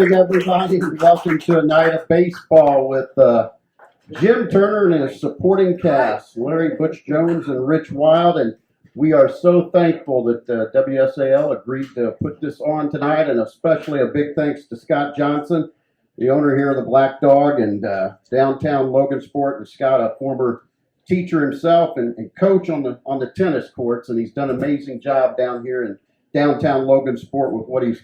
evening, everybody, and welcome to a night of baseball with Jim Turner and his supporting cast, Larry Butch Jones and Rich Wild, and we are so thankful that WSAL agreed to put this on tonight, and especially a big thanks to Scott Johnson, the owner here of the Black Dog and downtown Logansport, and Scott, a former teacher himself and coach on the tennis courts, and he's done an amazing job down here in downtown Logansport with what he's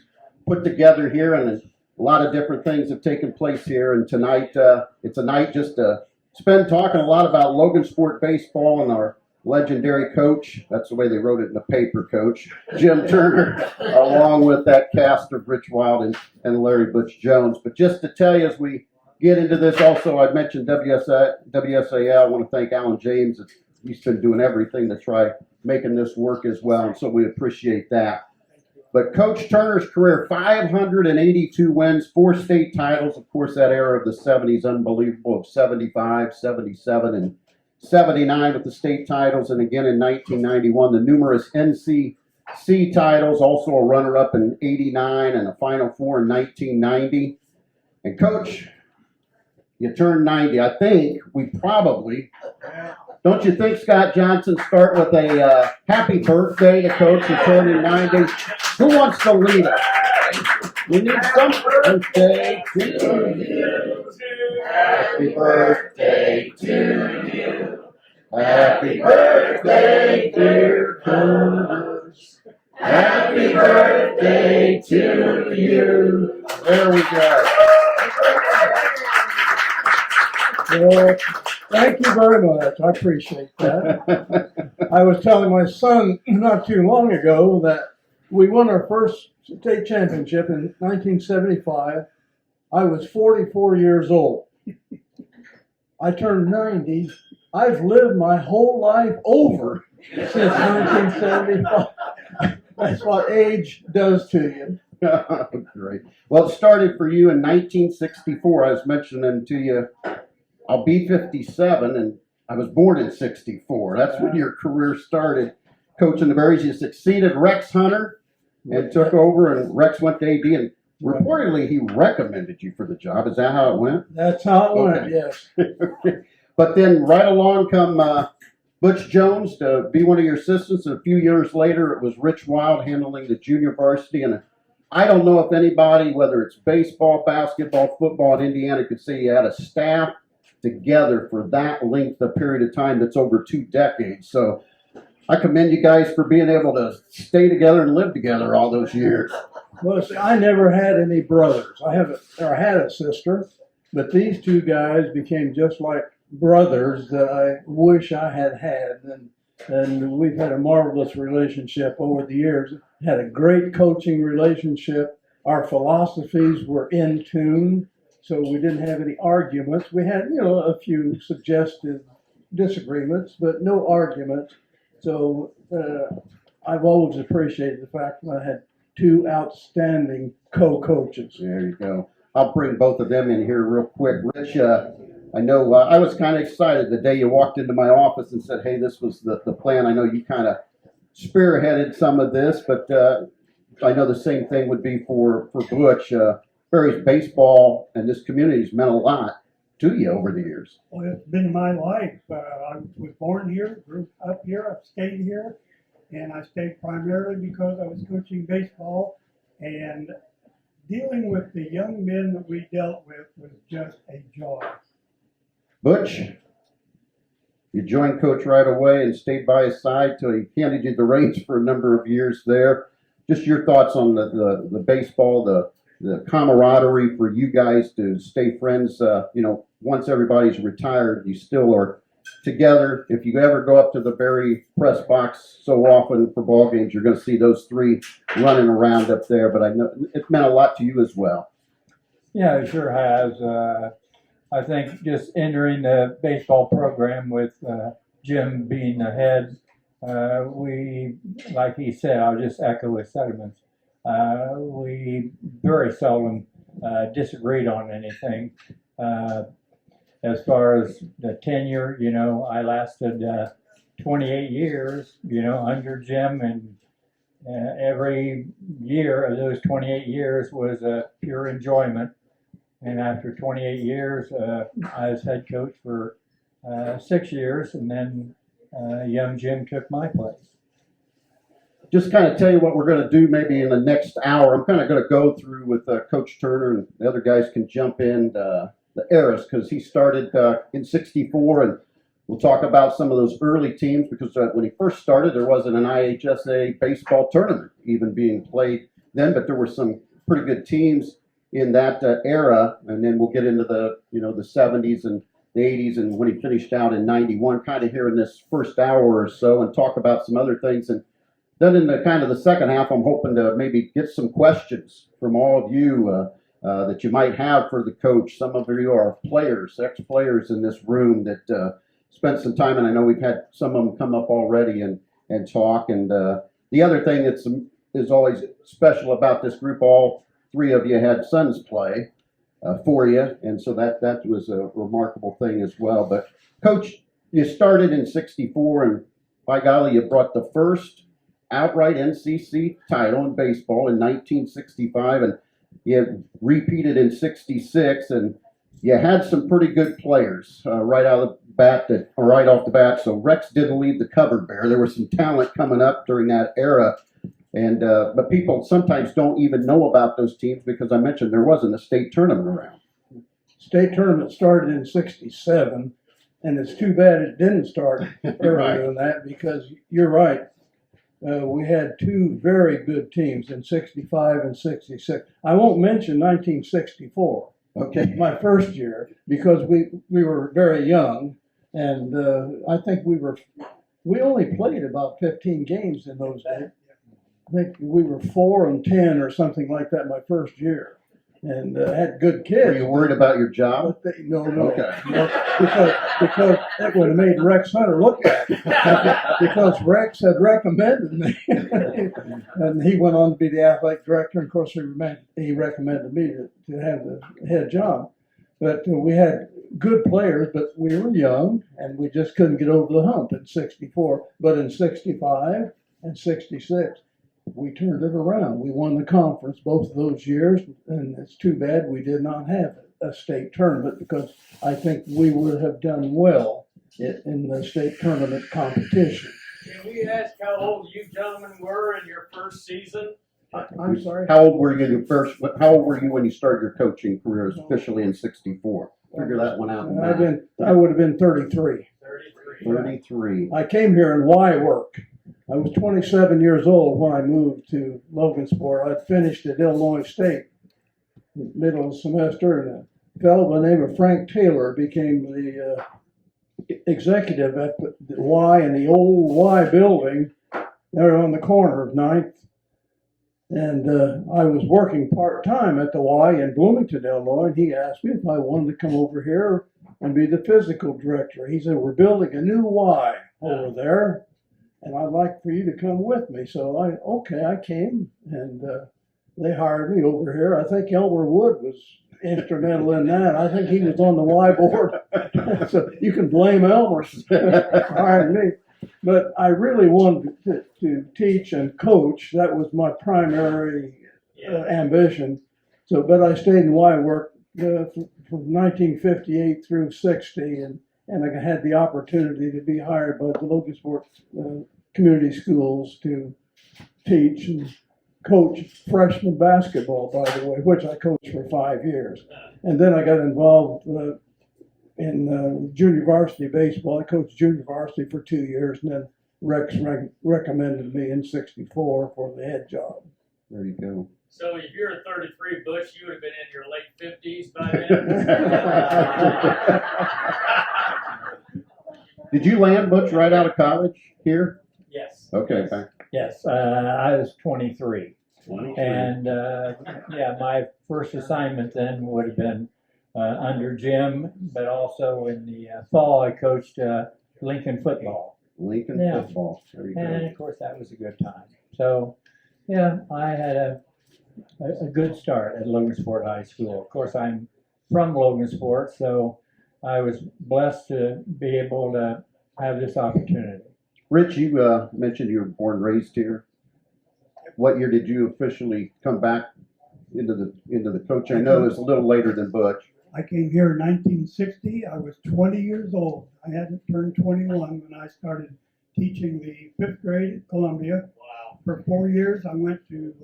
put together here, and a lot of different things have taken place here. And tonight, it's a night just to spend talking a lot about Logansport baseball and our legendary coach. That's the way they wrote it in the paper, Coach Jim Turner, along with that cast of Rich Wild and Larry Butch Jones. But just to tell you, as we get into this, also I mentioned WSAL. I want to thank Alan James. He's been doing everything to try making this work as well, and so we appreciate that. But Coach Turner's career, 582 wins, 4 state titles. Of course, that era of the 70s, unbelievable, of 75, 77, and 79 with the state titles. And again in 1991, the numerous NCC titles, also a runner-up in 89 and a Final Four in 1990. And Coach, you turned 90. I think we probably... Don't you think, Scott Johnson, start with a happy birthday to Coach who turned 90? Who wants to lead us? We need some birthday to you. Happy birthday to you. Happy birthday, dear Coach. Happy birthday to you. There we go. Well, thank you very much. I appreciate that. I was telling my son not too long ago that we won our first state championship in 1975. I was 44 years old. I turned 90. I've lived my whole life over since 1975. That's what age does to you. Great. Well, it started for you in 1964. I was mentioning to you, I'll be 57, and I was born in 64. That's when your career started coaching the Berries. You succeeded Rex Hunter and took over, and Rex went to AD, and reportedly he recommended you for the job. Is that how it went? That's how it went, yes. But then right along come Butch Jones to be one of your assistants, and a few years later it was Rich Wild handling the junior varsity. And I don't know if anybody, whether it's baseball, basketball, football in Indiana, could say you had a staff together for that length of period of time. That's over 2 decades. So I commend you guys for being able to stay together and live together all those years. Well, see, I never had any brothers. I had a sister, but these 2 guys became just like brothers that I wish I had had. And we've had a marvelous relationship over the years. Had a great coaching relationship. Our philosophies were in tune, so we didn't have any arguments. We had, a few suggested disagreements, but no arguments. So I've always appreciated the fact that I had 2 outstanding co-coaches. There you go. I'll bring both of them in here real quick. Rich, I know I was kind of excited the day you walked into my office and said, hey, this was the plan. I know you kind of spearheaded some of this, but I know the same thing would be for Butch. Berries baseball and this community has meant a lot to you over the years. Well, it's been my life. I was born here, grew up here, I've stayed here, and I stayed primarily because I was coaching baseball, and dealing with the young men that we dealt with was just a joy. Butch, you joined Coach right away and stayed by his side till he handed you the reins for a number of years there. Just your thoughts on the baseball, the camaraderie for you guys to stay friends. Once everybody's retired, you still are together. If you ever go up to the Berry press box so often for ball games, you're going to see those 3 running around up there. But I know it meant a lot to you as well. Yeah, it sure has. I think just entering the baseball program with Jim being the head, we, like he said, I'll just echo his sentiments. We very seldom disagreed on anything. As far as the tenure, I lasted 28 years, under Jim, and Every year of those 28 years was pure enjoyment. And after 28 years, I was head coach for 6 years, and then young Jim took my place. Just kind of tell you what we're going to do maybe in the next hour. I'm kind of going to go through with Coach Turner, and the other guys can jump in the eras, because he started in '64, and we'll talk about some of those early teams, because when he first started, there wasn't an IHSA baseball tournament even being played then, but there were some pretty good teams in that era. And then we'll get into the the 70s and the 80s, and when he finished out in '91, kind of here in this first hour or so, and talk about some other things. And then in the kind of the second half, I'm hoping to maybe get some questions from all of you that you might have for the coach. Some of you are players, ex-players in this room that spent some time, and I know we've had some of them come up already and talk. And the other thing that's is always special about this group, all three of you had sons play for you, and so that was a remarkable thing as well. But Coach, you started in '64, and by golly, you brought the first outright NCC title in baseball in 1965, and you repeated in '66, and you had some pretty good players right off the bat. So Rex didn't leave the cupboard bare. There was some talent coming up during that era, and but people sometimes don't even know about those teams, because I mentioned there wasn't a state tournament around. State tournament started in '67, and it's too bad it didn't start earlier than that, because you're right. We had two very good teams in '65 and '66. I won't mention 1964, Okay. my first year, because we were very young, and I think we only played about 15 games in those days. I think we were 4-10 or something like that my first year, and had good kids. Were you worried about your job? But no, Okay. no, because that would have made Rex Hunter look bad. Because Rex had recommended me, and he went on to be the athletic director. And of course, he recommended me to have the head job. But we had good players, but we were young, and we just couldn't get over the hump in '64. But in '65 and '66. We turned it around. We won the conference both of those years, and it's too bad we did not have a state tournament, because I think we would have done well in the state tournament competition. Can we ask how old you gentlemen were in your first season? I'm sorry? How old were you How old were you when you started your coaching career officially in '64? Figure that one out. I would have been 33. 33. 33. I came here in Y work. I was 27 years old when I moved to Logansport. I'd finished at Illinois State middle of the semester, and a fellow by the name of Frank Tailor became the executive at the Y, in the old Y building there on the corner of 9th. And I was working part-time at the Y in Bloomington, Illinois, and he asked me if I wanted to come over here and be the physical director. He said, "We're building a new Y over there, and I'd like for you to come with me." So I came, and they hired me over here. I think Elmer Wood was instrumental in that. I think he was on the Y board. So you can blame Elmer for hiring me. But I really wanted to teach and coach. That was my primary ambition. So, but I stayed in Y work from 1958 through '60, and I had the opportunity to be hired by the Logansport community schools to teach and coach freshman basketball, by the way, which I coached for 5 years. And then I got involved in junior varsity baseball. I coached junior varsity for 2 years, and then Rex recommended me in '64 for the head job. There you go. So if you're 33, Butch, you would have been in your late 50s by then. Did you land, Butch, right out of college here? Yes. Okay, fine. Yes, I was 23. 23. And my first assignment then would have been under Jim, but also in the fall I coached Lincoln football. Lincoln Yeah. football. There you go. And of course that was a good time. So yeah, I had a good start at Logansport High School. Of course, I'm from Logansport, so I was blessed to be able to have this opportunity. Rich, you mentioned you were born and raised here. what year did you officially come back into the coaching? I know it was a little later than Butch. I came here in 1960. I was 20 years old. I hadn't turned 21 when I started teaching the 5th grade at Columbia. Wow. For 4 years, I went to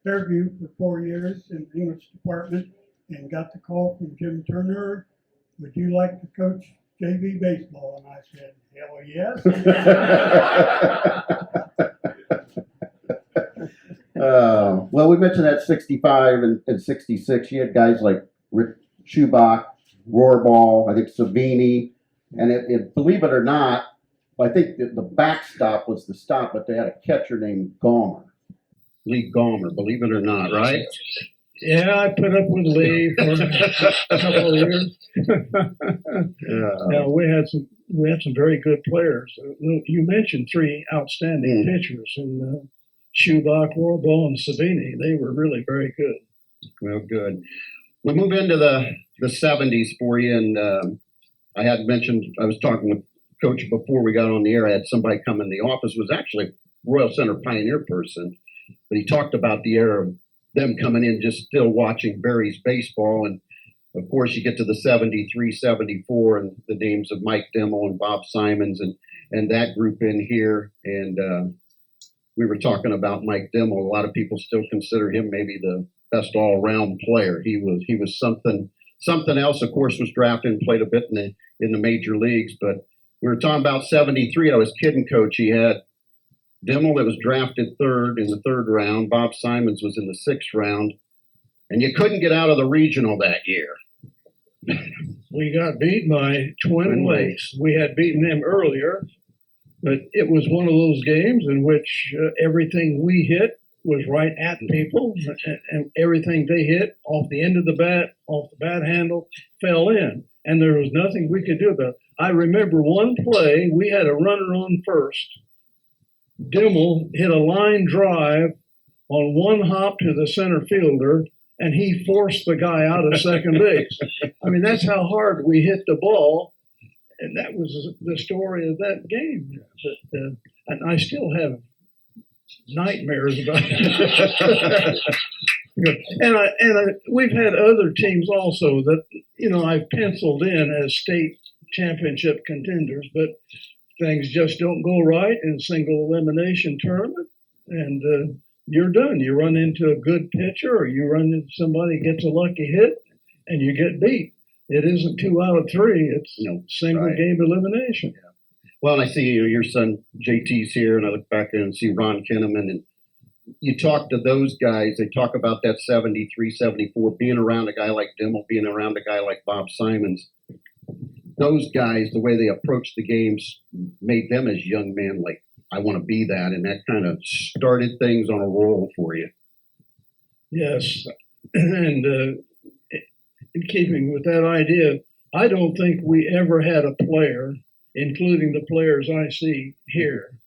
Fairview for 4 years in the English department and got the call from Jim Turner, would you like to coach JV baseball? And I said, hell yes. Well, we mentioned that 65 and 66. You had guys like Rick Schubach, Rohrball, I think Savini, and believe it or not, I think the backstop was the stop, but they had a catcher named Gallmer. Lee Gallmer, believe it or not, right? Yeah, I put up with Lee for a couple of years. Yeah, we had some very good players. You mentioned 3 outstanding pitchers, and Schubach, Rohrball, and Savini. They were really very good. Well, good. We move into the 70s for you, and I had mentioned, I was talking with Coach before we got on the air. I had somebody come in the office, was actually a Royal Center Pioneer person, but he talked about the era of them coming in just still watching Barry's baseball. And of course, you get to the 73, 74, and the names of Mike Dimmel and Bob Simons and that group in here. And we were talking about Mike Dimmel. A lot of people still consider him maybe the best all-around player. He was something else. Of course, was drafted and played a bit in the major leagues. But we were talking about 73. I was kidding, Coach. He had Dimmel that was drafted 3rd in the 3rd round. Bob Simons was in the 6th round. And you couldn't get out of the regional that year. We got beat by Twin Lakes. We had beaten them earlier, but it was one of those games in which everything we hit was right at people, and everything they hit off the end of the bat, off the bat handle, fell in. And there was nothing we could do about it. I remember one play, we had a runner on first. Dimmel hit a line drive on one hop to the center fielder, and he forced the guy out of second base. I mean, that's how hard we hit the ball, and that was the story of that game. But, and I still have nightmares about it. and we've had other teams also that, I've penciled in as state championship contenders, but things just don't go right in a single elimination tournament, and you're done. You run into a good pitcher, or you run into somebody who gets a lucky hit, and you get beat. It isn't 2 out of 3. It's single game elimination. Yeah. Well, and I see your son JT's here, and I look back there and see Ron Kinnaman, and you talk to those guys. They talk about that 73, 74, being around a guy like Dimmel, being around a guy like Bob Simons. Those guys, the way they approached the games, made them as young men like, I want to be that, and that kind of started things on a roll for you. Yes, and in keeping with that idea, I don't think we ever had a player, including the players I see here,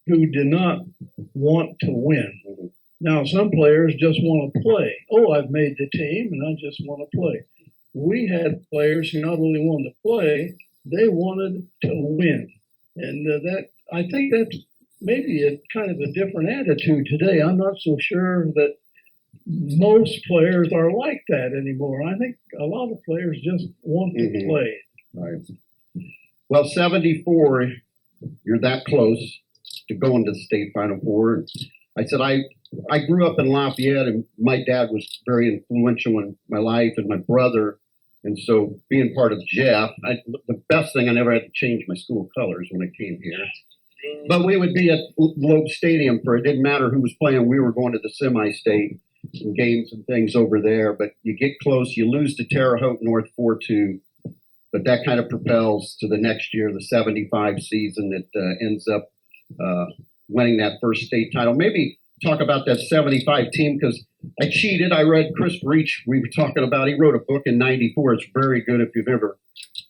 who did not want to win. Mm-hmm. Now, some players just want to play. Oh, I've made the team, and I just want to play. We had players who not only wanted to play, they wanted to win. And I think that's maybe a kind of a different attitude today. I'm not so sure that most players are like that anymore. I think a lot of players just want to play. Right. Well, 74, you're that close to going to the state Final Four. I said, I grew up in Lafayette, and my dad was very influential in my life, and my brother. And so being part of Jeff, the best thing, I never had to change my school colors when I came here. But we would be at Globe Stadium it didn't matter who was playing. We were going to the semi-state and games and things over there. But you get close, you lose to Terre Haute North 4-2. But that kind of propels to the next year, the 75 season that ends up winning that first state title. Maybe talk about that 75 team, because I cheated. I read Chris Breach, we were talking about, he wrote a book in 94. It's very good if you've ever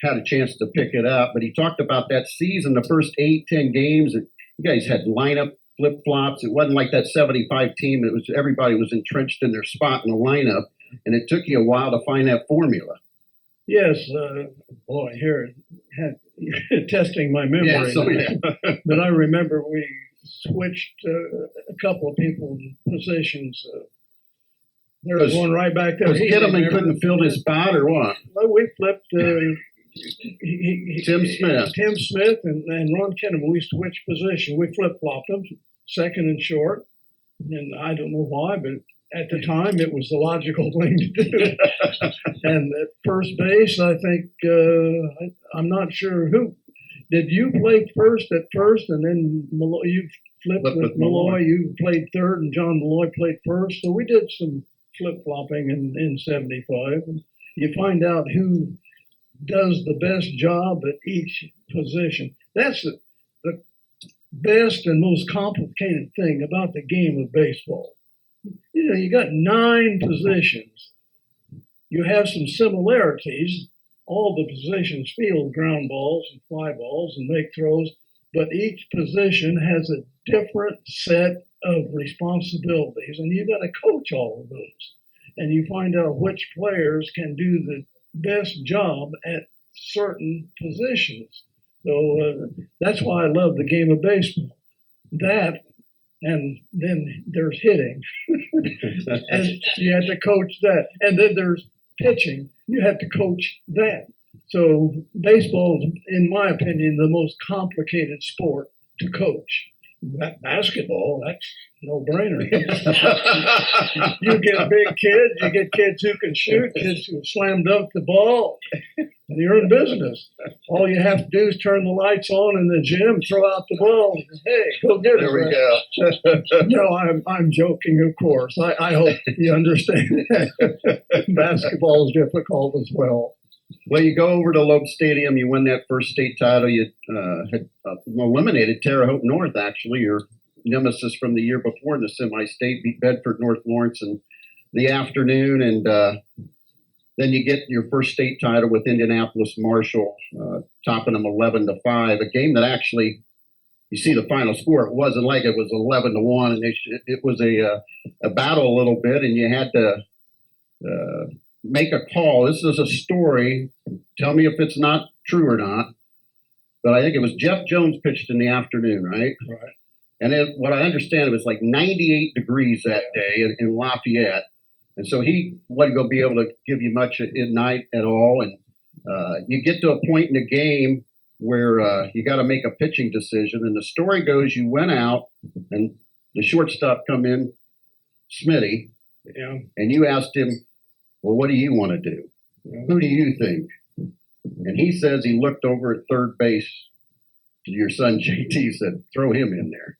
had a chance to pick it up. But he talked about that season, the first 8-10 games. And you guys had lineup flip-flops. It wasn't like that 75 team. It was everybody was entrenched in their spot in the lineup. And it took you a while to find that formula. Yes, boy, here, testing my memory. Yeah, But I remember we switched a couple of people's positions. There was one right back there. Was Kittelman couldn't fill his spot or what? Well, we flipped Tim Smith. Tim Smith and Ron Kinnaman. We switched position. We flip-flopped them, second and short. And I don't know why, but at the time it was the logical thing to do. And at first base, I think, I'm not sure who. Did you play first at first and then Malloy, you flipped with Malloy? You played third and John Malloy played first. So we did some flip-flopping in 75. You find out who does the best job at each position. That's the best and most complicated thing about the game of baseball. You know, you got 9 positions. You have some similarities. All the positions field ground balls and fly balls and make throws, but each position has a different set of responsibilities, and you've got to coach all of those. And you find out which players can do the best job at certain positions. So that's why I love the game of baseball. That, and then there's hitting. And you have to coach that. And then there's pitching. You have to coach that. So baseball is, in my opinion, the most complicated sport to coach. Basketball, that's no brainer. You get big kids, you get kids who can shoot, kids who slam dunk the ball, and you're in business. All you have to do is turn the lights on in the gym, throw out the ball, and hey, go get it. There we go. No, I'm joking, of course. I hope you understand that. Basketball is difficult as well. Well, you go over to Loeb Stadium, you win that first state title. You had eliminated Terre Haute North, actually, your nemesis from the year before in the semi-state, beat Bedford North Lawrence in the afternoon, and then you get your first state title with Indianapolis Marshall, topping them 11-5, a game that actually, you see the final score, it wasn't like it was 11-1, and it was a battle a little bit, and you had to make a call. This is a story. Tell me if it's not true or not. But I think it was Jeff Jones pitched in the afternoon, right? Right. And what I understand, it was like 98 degrees that day in Lafayette. And so he wasn't going to be able to give you much at night at all. And you get to a point in the game where you got to make a pitching decision. And the story goes, you went out and the shortstop come in, Smitty, Yeah. and you asked him, well, what do you want to do? Who do you think? And he says he looked over at third base to your son, JT, said, throw him in there.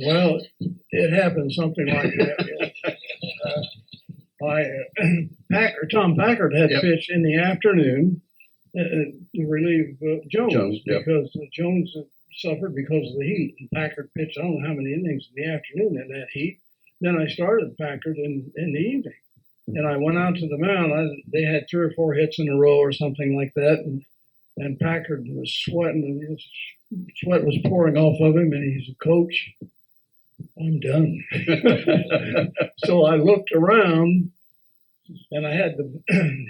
Well, it happened something like that. Tom Packard had pitched in the afternoon to relieve Jones because Jones had suffered because of the heat. And Packard pitched I don't know how many innings in the afternoon in that heat. Then I started Packard in the evening. And I went out to the mound. They had 3 or 4 hits in a row or something like that. And Packard was sweating, and his sweat was pouring off of him. And he said, Coach, I'm done. So I looked around, and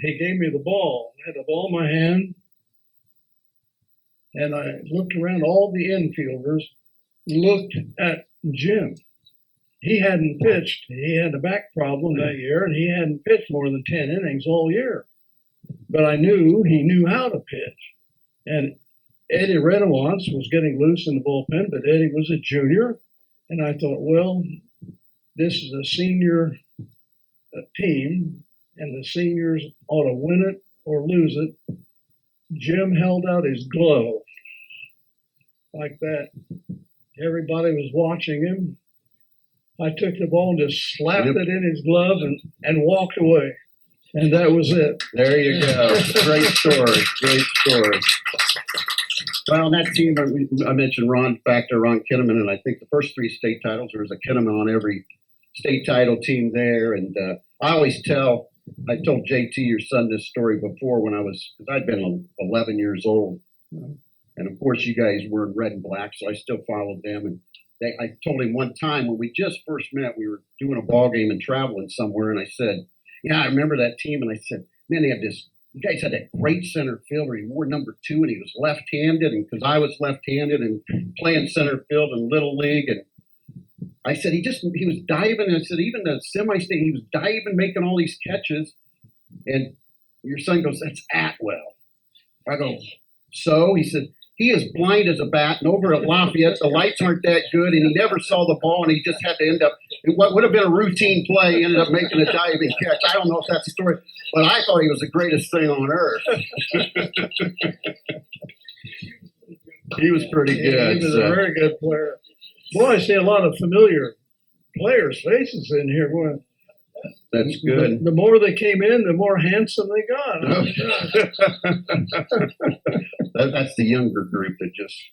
he gave me the ball. I had the ball in my hand. And I looked around, all the infielders looked at Jim. He hadn't pitched. He had a back problem that year, and he hadn't pitched more than 10 innings all year. But I knew he knew how to pitch. And Eddie Renowance was getting loose in the bullpen, but Eddie was a junior. And I thought, well, this is a senior team, and the seniors ought to win it or lose it. Jim held out his glove like that. Everybody was watching him. I took the ball and just slapped it in his glove and walked away. And that was it. There you go. Great story. Great story. Well, that team, I mentioned Ron Kinnaman, and I think the first 3 state titles, there was a Kinnaman on every state title team there. And I always I told JT, your son, this story before because I'd been 11 years old. And of course, you guys were in red and black, so I still followed them. And I told him one time when we just first met, we were doing a ball game and traveling somewhere, and I said, yeah, I remember that team. And I said, man, they had this You guys had that great center fielder. He wore number 2, and he was left-handed, and because I was left-handed and playing center field in Little League, and I said he was diving, and I said even the semi-state, he was diving, making all these catches, and your son goes, that's Atwell. I go, so? He said, he is blind as a bat, and over at Lafayette, the lights aren't that good, and he never saw the ball, and he just had to end up, what would have been a routine play, he ended up making a diving catch. I don't know if that's the story, but I thought he was the greatest thing on earth. He was pretty good. He was a very good player. Boy, I see a lot of familiar players' faces in here. Boy, That's good. The more they came in, the more handsome they got. That's the younger group that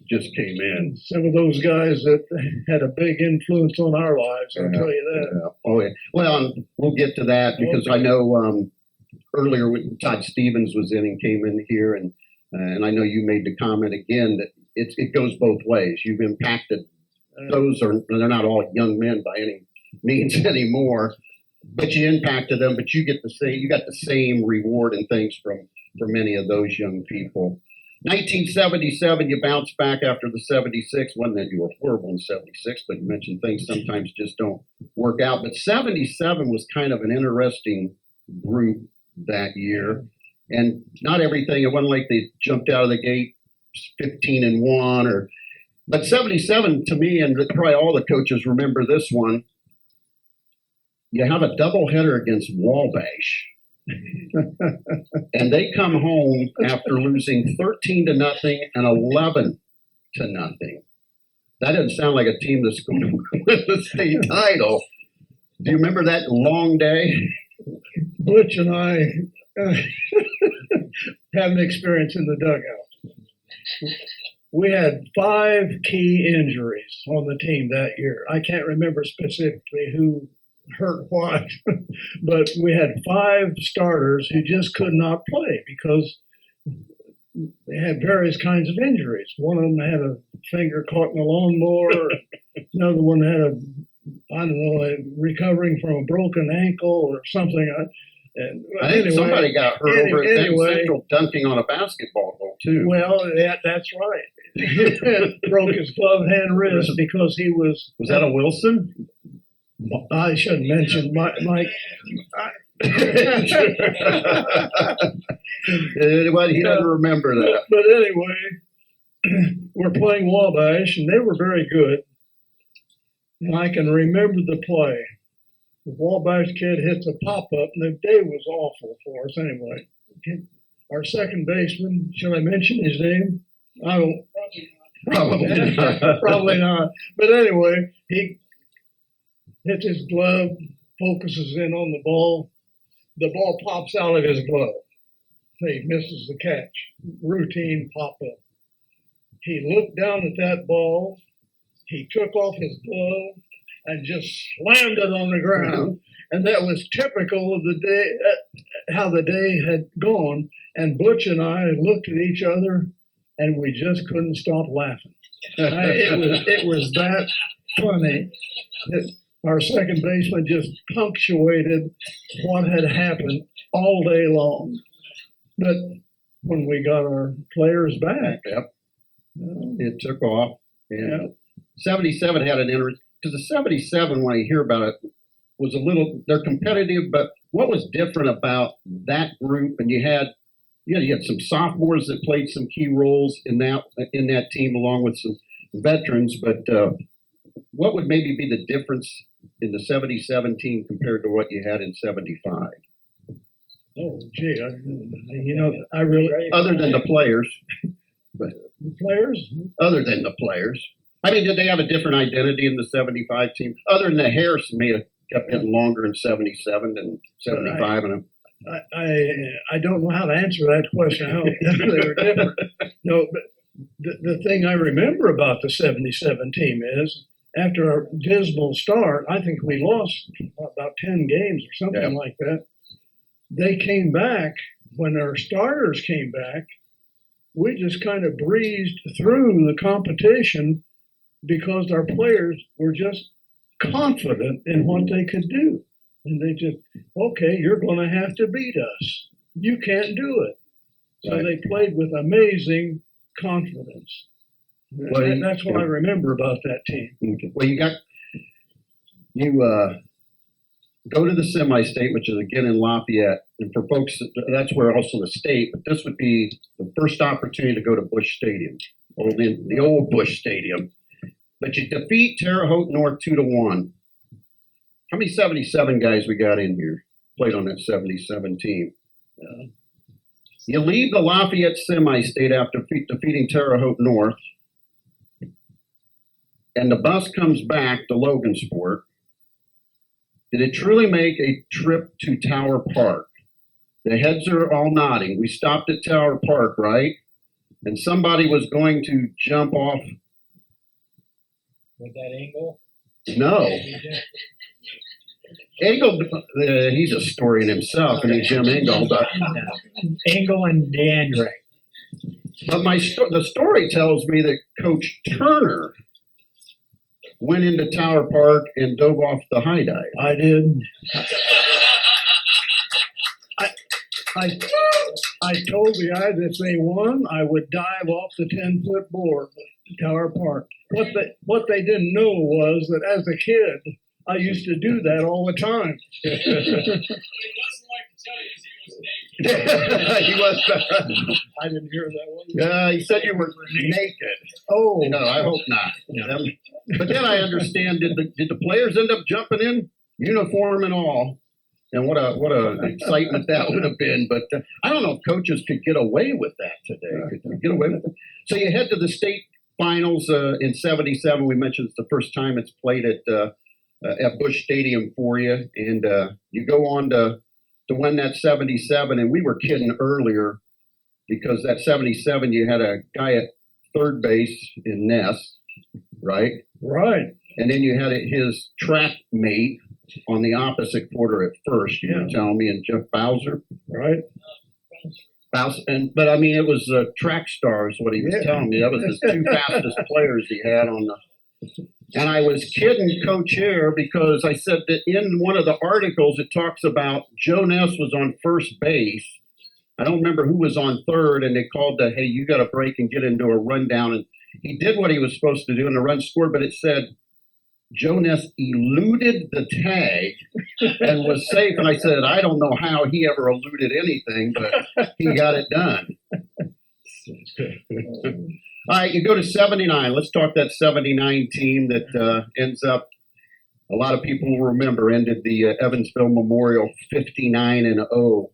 just came in. Some of those guys that had a big influence on our lives, I'll tell you that. Yeah. Oh, yeah. Well, we'll get to that because I know earlier when Todd Stevens was in and came in here, and I know you made the comment again that it goes both ways. You've impacted they're not all young men by any means anymore, but you impacted them. But you got the same reward and things from many of those young people. 1977, you bounced back after the 76. Wasn't that you were horrible in 76, but you mentioned things sometimes just don't work out. But 77 was kind of an interesting group that year. And not everything, it wasn't like they jumped out of the gate 15-1 but 77 to me, and probably all the coaches remember this one, you have a doubleheader against Wabash. And they come home after losing 13-0 and 11-0. That doesn't sound like a team that's going to win the state title. Do you remember that long day? Butch and I have an experience in the dugout. We had 5 key injuries on the team that year. I can't remember specifically who hurt what, but we had 5 starters who just could not play because they had various kinds of injuries. One of them had a finger caught in a lawnmower. Another one had recovering from a broken ankle or something. And I think somebody got hurt over at Penn Central dunking on a basketball goal too. Well, that's right. Broke his glove hand wrist because he was. Was that a Wilson? I shouldn't mention Mike. Anyway, he doesn't remember that. But anyway, we're playing Wabash, and they were very good. And I can remember the play. The Wabash kid hits a pop-up, and the day was awful for us anyway. Our second baseman, shall I mention his name? I don't. Probably not. Probably not. But anyway, he hits his glove, focuses in on the ball. The ball pops out of his glove. He misses the catch. Routine pop-up. He looked down at that ball. He took off his glove and just slammed it on the ground. And that was typical of the day, how the day had gone. And Butch and I looked at each other, and we just couldn't stop laughing. It was that funny that our second baseman just punctuated what had happened all day long. But when we got our players back, it took off. And 77 had an interest because the 77, when I hear about it, was they're competitive, but what was different about that group? And you had some sophomores that played some key roles in that team along with some veterans, but what would maybe be the difference in the 77 team compared to what you had in 75? Oh, gee, I really... Other than the players. The players? Other than the players. I mean, did they have a different identity in the 75 team? Other than the Harrison may have kept getting longer in 77 than 75. I don't know how to answer that question. How they were different. No, but the thing I remember about the 77 team is after our dismal start, I think we lost about 10 games or something like that. They came back. When our starters came back, we just kind of breezed through the competition because our players were just confident in what they could do. And they just, okay, you're going to have to beat us. you can't do it. So Right. they played with amazing confidence. Well, And that's what I remember about that team. Okay. Well, you go to the semi-state, which is again in Lafayette, and for folks, that's where also the state. But this would be the first opportunity to go to Bush Stadium, or the old Bush Stadium. But you defeat Terre Haute North 2-1. How many 77 guys we got in here played on that 77 team? You leave the Lafayette semi-state after defeating Terre Haute North, and the bus comes back to Logansport. Did it truly make a trip to Tower Park? The heads are all nodding. We stopped at Tower Park, right? And somebody was going to jump off. With that angle? No. Engel, he's a story in himself. I mean, Jim Engel. Angle and DeAndre. But the story tells me that Coach Turner went into Tower Park and dove off the high dive. I did. I told the guys if they won, I would dive off the 10-foot board at Tower Park. What they didn't know was that as a kid, I used to do that all the time. What he doesn't like to tell you is he was naked. He was. I didn't hear that one. He said you were naked. Oh, No, I hope not. But then I understand. Did the players end up jumping in, uniform and all? And what a excitement that would have been. But I don't know if coaches could get away with that today. Could they get away with it? So you head to the state finals in '77. We mentioned it's the first time it's played at Bush Stadium for you, and you go on to win that '77. And we were kidding earlier because that '77 you had a guy at third base in Ness, right? right. And then you had his track mate on the opposite quarter at first. You were telling me, and Jeff Bowser, Right. but I mean, it was track stars. What he was telling me, that was his two fastest players he had on the. And I was kidding Coach Air because I said that in one of the articles it talks about Joe Ness was on first base. I don't remember who was on third, and they called the, hey, you got to break and get into a rundown. And he did what he was supposed to do, and the run scored, but it said Joe Ness eluded the tag and was safe. And I said, I don't know how he ever eluded anything, but he got it done. All right, you go to 79. Let's talk that 79 team that ends up, a lot of people will remember, ended the Evansville Memorial 59-0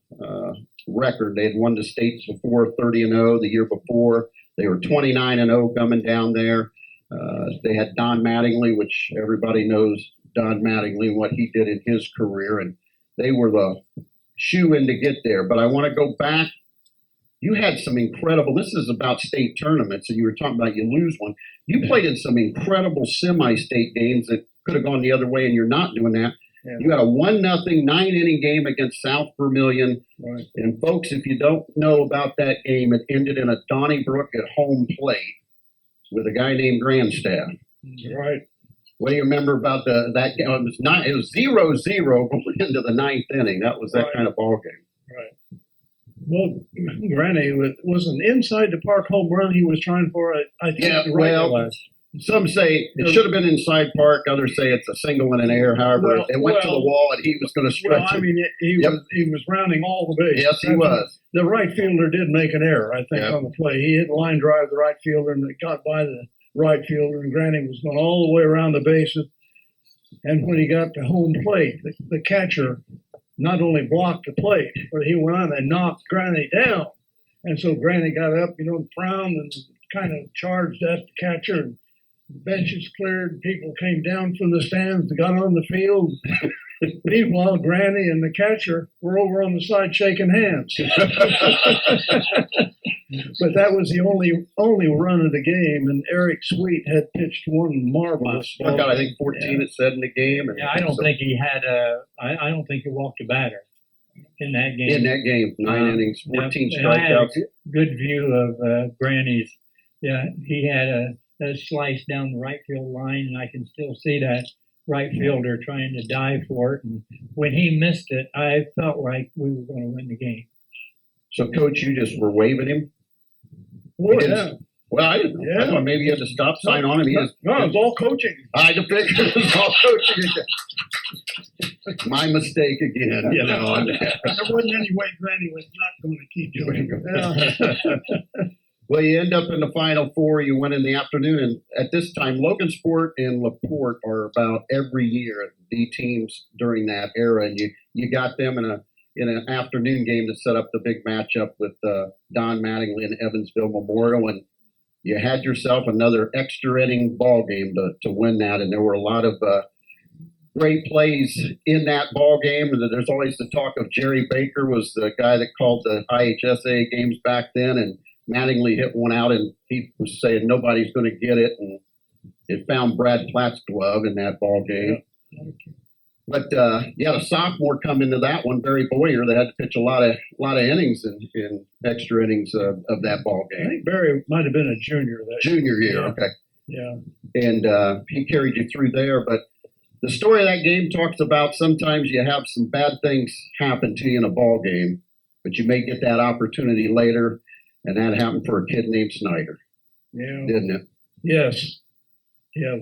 record. They had won the state before, 30-0 the year before. They were 29-0 coming down there. They had Don Mattingly, which everybody knows Don Mattingly and what he did in his career, and they were the shoe-in to get there. But I want to go back. You had some incredible, this is about state tournaments, and you were talking about you lose one. You played in some incredible semi-state games that could have gone the other way, and you're not doing that. Yeah. You had a 1-0 9-inning game against South Vermilion. Right. And folks, if you don't know about that game, it ended in a Donnybrook at home plate with a guy named Grandstaff. Right. What do you remember about that game? It was 0-0 going into the 9th inning. That was that Right. kind of ball game. Right. Well, Granny was an inside the park home run he was trying for. I think Yeah, the right well, was. some say it should have been inside park. Others say it's a single in an air. However, Well, it went to the wall and he was going to Well, stretch I it. mean, he was rounding all the bases. Yes, he was. The right fielder did make an error, I think, Yep. on the play. He hit line drive the right fielder, and it got by the right fielder, and Granny was going all the way around the bases. And when he got to home plate, the catcher not only blocked the plate, but he went on and knocked Granny down. And so Granny got up, frowned and kind of charged at the catcher. And benches cleared, people came down from the stands, got on the field. Meanwhile, Granny and the catcher were over on the side shaking hands. But that was the only run of the game, and Eric Sweet had pitched one marvelous Struck ball. out, I think, 14 it said in the game. And Yeah, I don't think he had I don't think he walked a batter in that game. in that game, 9 innings, 14 And I had a strikeouts. good view of Granny's. Yeah, he had a slice down the right field line, and I can still see that right fielder trying to dive for it. And when he missed it, I felt like we were going to win the game. So, Coach, you just were waving him? Oh, He didn't- yeah. Well, I didn't know. I Yeah. thought maybe you had a stop sign on him. He just, No, it's all coaching. I the picture was all coaching. My mistake again, you know. There wasn't any way Granny was not going to keep doing it. Well, you end up in the Final Four. You win in the afternoon, and at this time, Logansport and LaPorte are about every year the teams during that era, and you got them in an afternoon game to set up the big matchup with Don Mattingly and Evansville Memorial, and you had yourself another extra inning ball game to win that, and there were a lot of great plays in that ball game. And there's always the talk of Jerry Baker was the guy that called the IHSA games back then, and Mattingly hit one out, and he was saying nobody's going to get it, and it found Brad Platt's glove in that ball game. But you had a sophomore come into that one, Barry Boyer, that had to pitch a lot of innings in extra innings of that ball I game. think Barry might have been a junior that year. Junior year, Yeah. okay. Yeah. And he carried you through there. But the story of that game talks about sometimes you have some bad things happen to you in a ball game, but you may get that opportunity later, and that happened for a kid named Snyder, Yeah. didn't it? Yes. Yeah.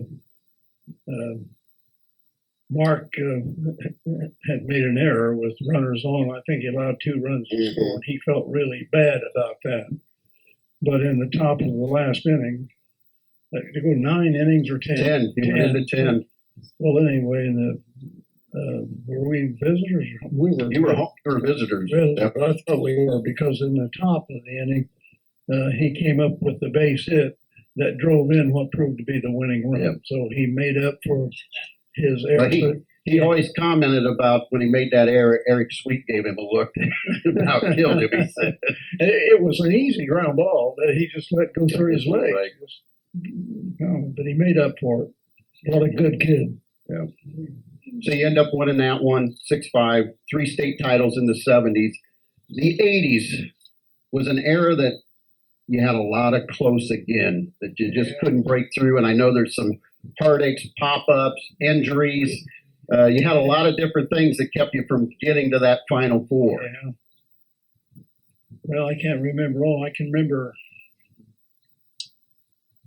Mark had made an error with runners on. I think he allowed 2 runs to score, and he felt really bad about that. But in the top of the last inning, to go 9 innings or 10? 10. He went into 10. Well, anyway, were we visitors? We were. You were visitors. Visitors. I thought we were, because in the top of the inning, he came up with the base hit that drove in what proved to be the winning run. Yep. So he made up for his error. But he always commented about when he made that error, Eric Sweet gave him a look about killed him. He said. It was an easy ground ball that he just let go through his leg. Right. But he made up for it. What a good kid. Yeah. So you end up winning that one, 6-5, 3 state titles in the 70s. The 80s was an era that you had a lot of close again, that you just couldn't break through. And I know there's some heartaches, pop-ups, injuries. You had a lot of different things that kept you from getting to that Final Four. Yeah. Well, I can't remember all. I can remember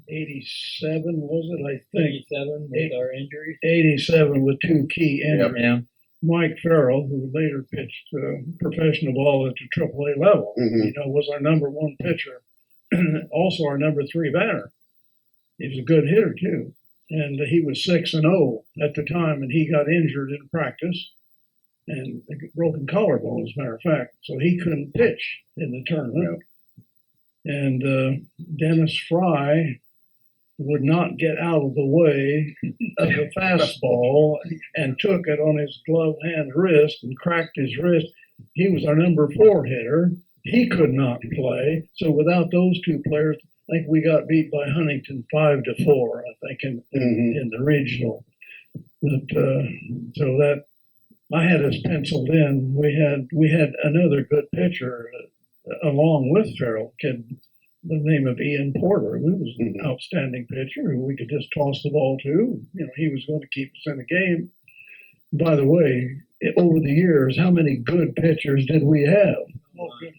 87, was it? I think 87 with our injuries. 87 with 2 key injuries. Yeah. Mike Farrell, who later pitched professional ball at the AAA level, Mhm. was our number 1 pitcher, also our number 3 batter. He was a good hitter too, and he was 6-0 at the time, and he got injured in practice and a broken collarbone, as a matter of fact, so he couldn't pitch in the tournament. And Dennis Fry would not get out of the way of the fastball and took it on his glove hand wrist and cracked his wrist. He was our number 4 hitter. He could not play. So without those 2 players, I think we got beat by Huntington 5-4, I think, in the regional. But, so that I had us penciled in. We had another good pitcher along with Farrell, kid the name of Ian Porter, who was an outstanding pitcher who we could just toss the ball to. He was going to keep us in the game. By the way, over the years, how many good pitchers did we have?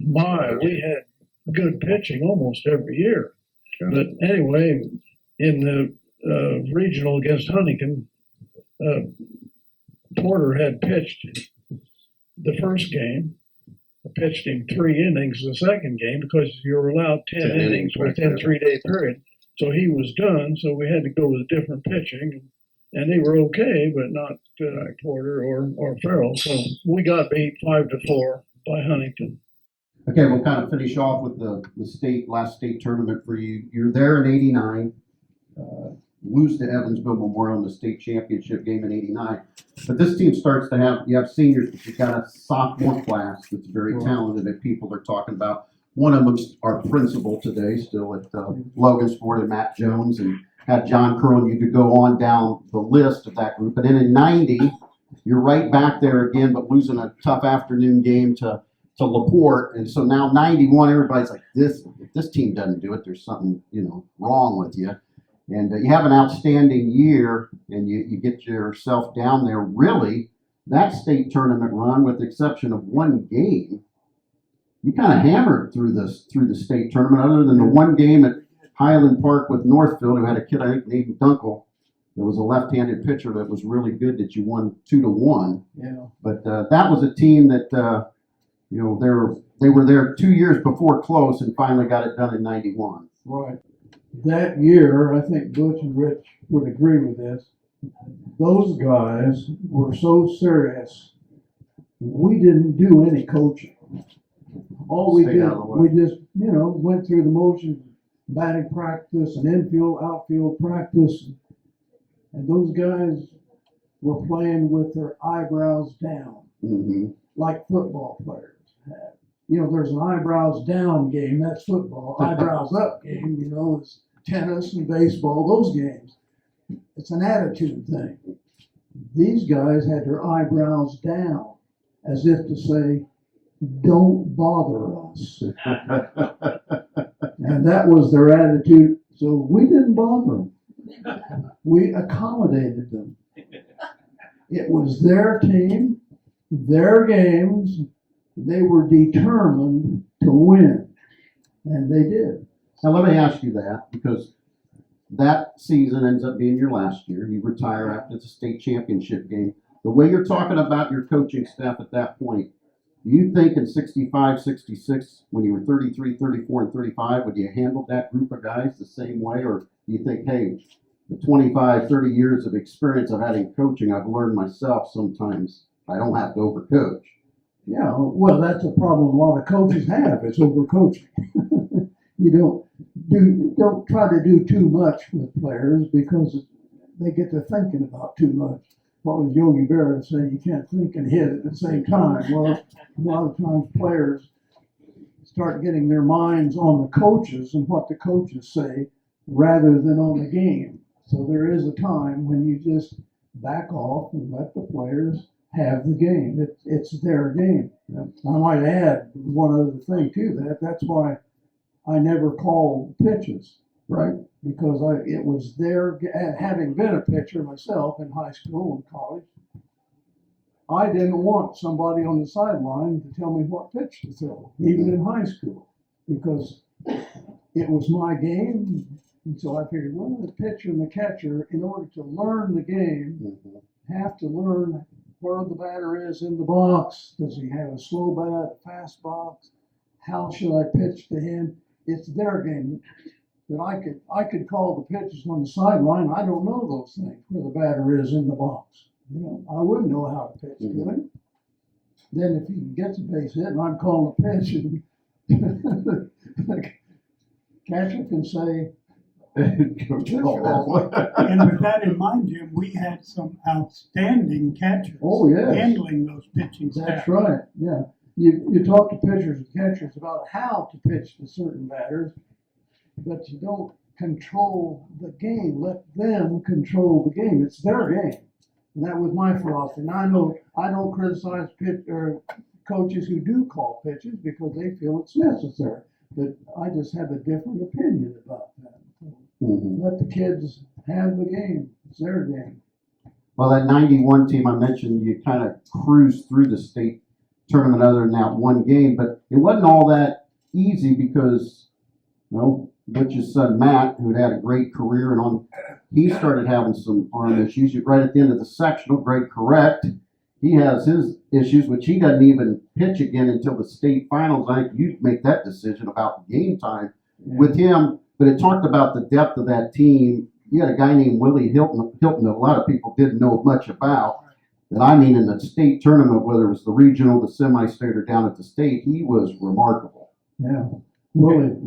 We had good pitching almost every year. But anyway, in the regional against Huntington, Porter had pitched the first game. I pitched him 3 innings the second game because you were allowed 10 innings within 3-day period. So he was done. So we had to go with different pitching, and they were okay, but not Porter or Farrell. So we got beat 5-4 by Huntington. Okay, we'll kind of finish off with the last state tournament for you. You're there in 89, lose to Evansville Memorial in the state championship game in 89. But this team starts to you have seniors, but you've got a sophomore class that's very talented that people are talking about. One of them's our principal today, still at Logansport, and Matt Jones, and had John Curran. You could go on down the list of that group. And then in 90, you're right back there again, but losing a tough afternoon game to LaPorte. And so now 91, everybody's like, if this team doesn't do it, there's something wrong with you. And you have an outstanding year, and you get yourself down there. Really, that state tournament run, with the exception of one game, you kind of hammered through the state tournament, other than the one game at Highland Park with Northfield, who had a kid I think named Dunkel. There was a left-handed pitcher that was really good that you won 2-1. Yeah. But that was a team that they were there 2 years before close and finally got it done in '91. Right. That year, I think Butch and Rich would agree with this. Those guys were so serious. We didn't do any coaching. All we Stay did, out of the way. we just, went through the motions, batting practice and infield, outfield practice. And those guys were playing with their eyebrows down, Mm-hmm. like football players have. There's an eyebrows down game, that's football. Eyebrows up game, is tennis and baseball, those games. It's an attitude thing. These guys had their eyebrows down, as if to say, don't bother us. And that was their attitude. So we didn't bother them. We accommodated them. It was their team, their games. They were determined to win. And they did. Now let me ask you that, because that season ends up being your last year. You retire after the state championship game. The way you're talking about your coaching staff at that point, do you think in 65, 66, when you were 33, 34, and 35, would you handle that group of guys the same way? Or do you think, hey, the 25, 30 years of experience I've had in coaching, I've learned myself sometimes I don't have to overcoach? Yeah, well, that's a problem a lot of coaches have, is overcoaching. You don't try to do too much with players because they get to thinking about too much. What was Yogi Berra saying? You can't think and hit at the same time. Well, a lot of times players start getting their minds on the coaches and what the coaches say rather than on the game. So there is a time when you just back off and let the players have the game. It's their game. I might add one other thing to that. That's why I never called pitches, right? Because it was having been a pitcher myself in high school and college, I didn't want somebody on the sideline to tell me what pitch to throw, even in high school, because it was my game. And so I figured, well, the pitcher and the catcher, in order to learn the game, have to learn where the batter is in the box. Does he have a slow bat, a fast box? How should I pitch to him? It's their game. That I could call the pitches on the sideline. I don't know those things, where the batter is in the box. I wouldn't know how to pitch to him. Then if he gets a base hit and I'm calling a pitch, and the catcher can say, And with that in mind, Jim, we had some outstanding catchers handling those pitching staff. That's right, yeah. You talk to pitchers and catchers about how to pitch to certain batters, but you don't control the game. Let them control the game. It's their game. And that was my philosophy. And I know I don't criticize coaches who do call pitches because they feel it's necessary. But I just have a different opinion about that. Let the kids have the game. It's their game. Well, that '91 team I mentioned, you kind of cruised through the state tournament other than that one game, but it wasn't all that easy because, Butch's son Matt, who had a great career, he started having some arm issues. Right at the end of the sectional, Greg Correct, he has his issues, which he doesn't even pitch again until the state finals. I think you make that decision about game time with him. But it talked about the depth of that team. You had a guy named Willie Hilton that a lot of people didn't know much about. And I mean, in the state tournament, whether it was the regional, the semi-state, or down at the state, he was remarkable. Yeah, Willie.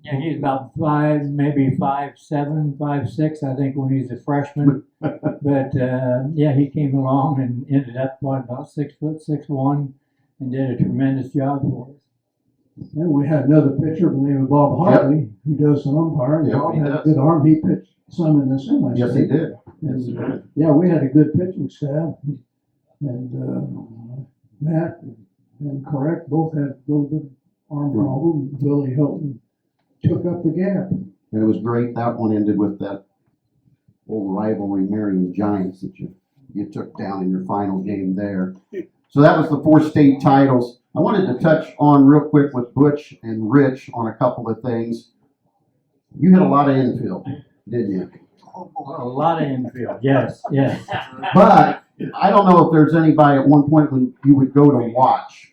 Yeah, he's about 5, maybe 5'7", 5'6", I think, when he's a freshman. But he came along and ended up about 6 foot 6'1", and did a tremendous job for us. And we had another pitcher by the name of Bob Hartley, who does some umpiring. Bob had a good arm. He pitched some in the semi. Yes, he did. And, we had a good pitching staff. And Matt and Correct both had a little bit of arm problem. Willie Hilton took up the gap. And it was great. That one ended with that old rivalry, Marion Giants, that you took down in your final game there. So that was the 4 state titles. I wanted to touch on real quick with Butch and Rich on a couple of things. You hit a lot of infield, didn't you? A lot of infield, yes, yes. But I don't know if there's anybody at one point when you would go to watch,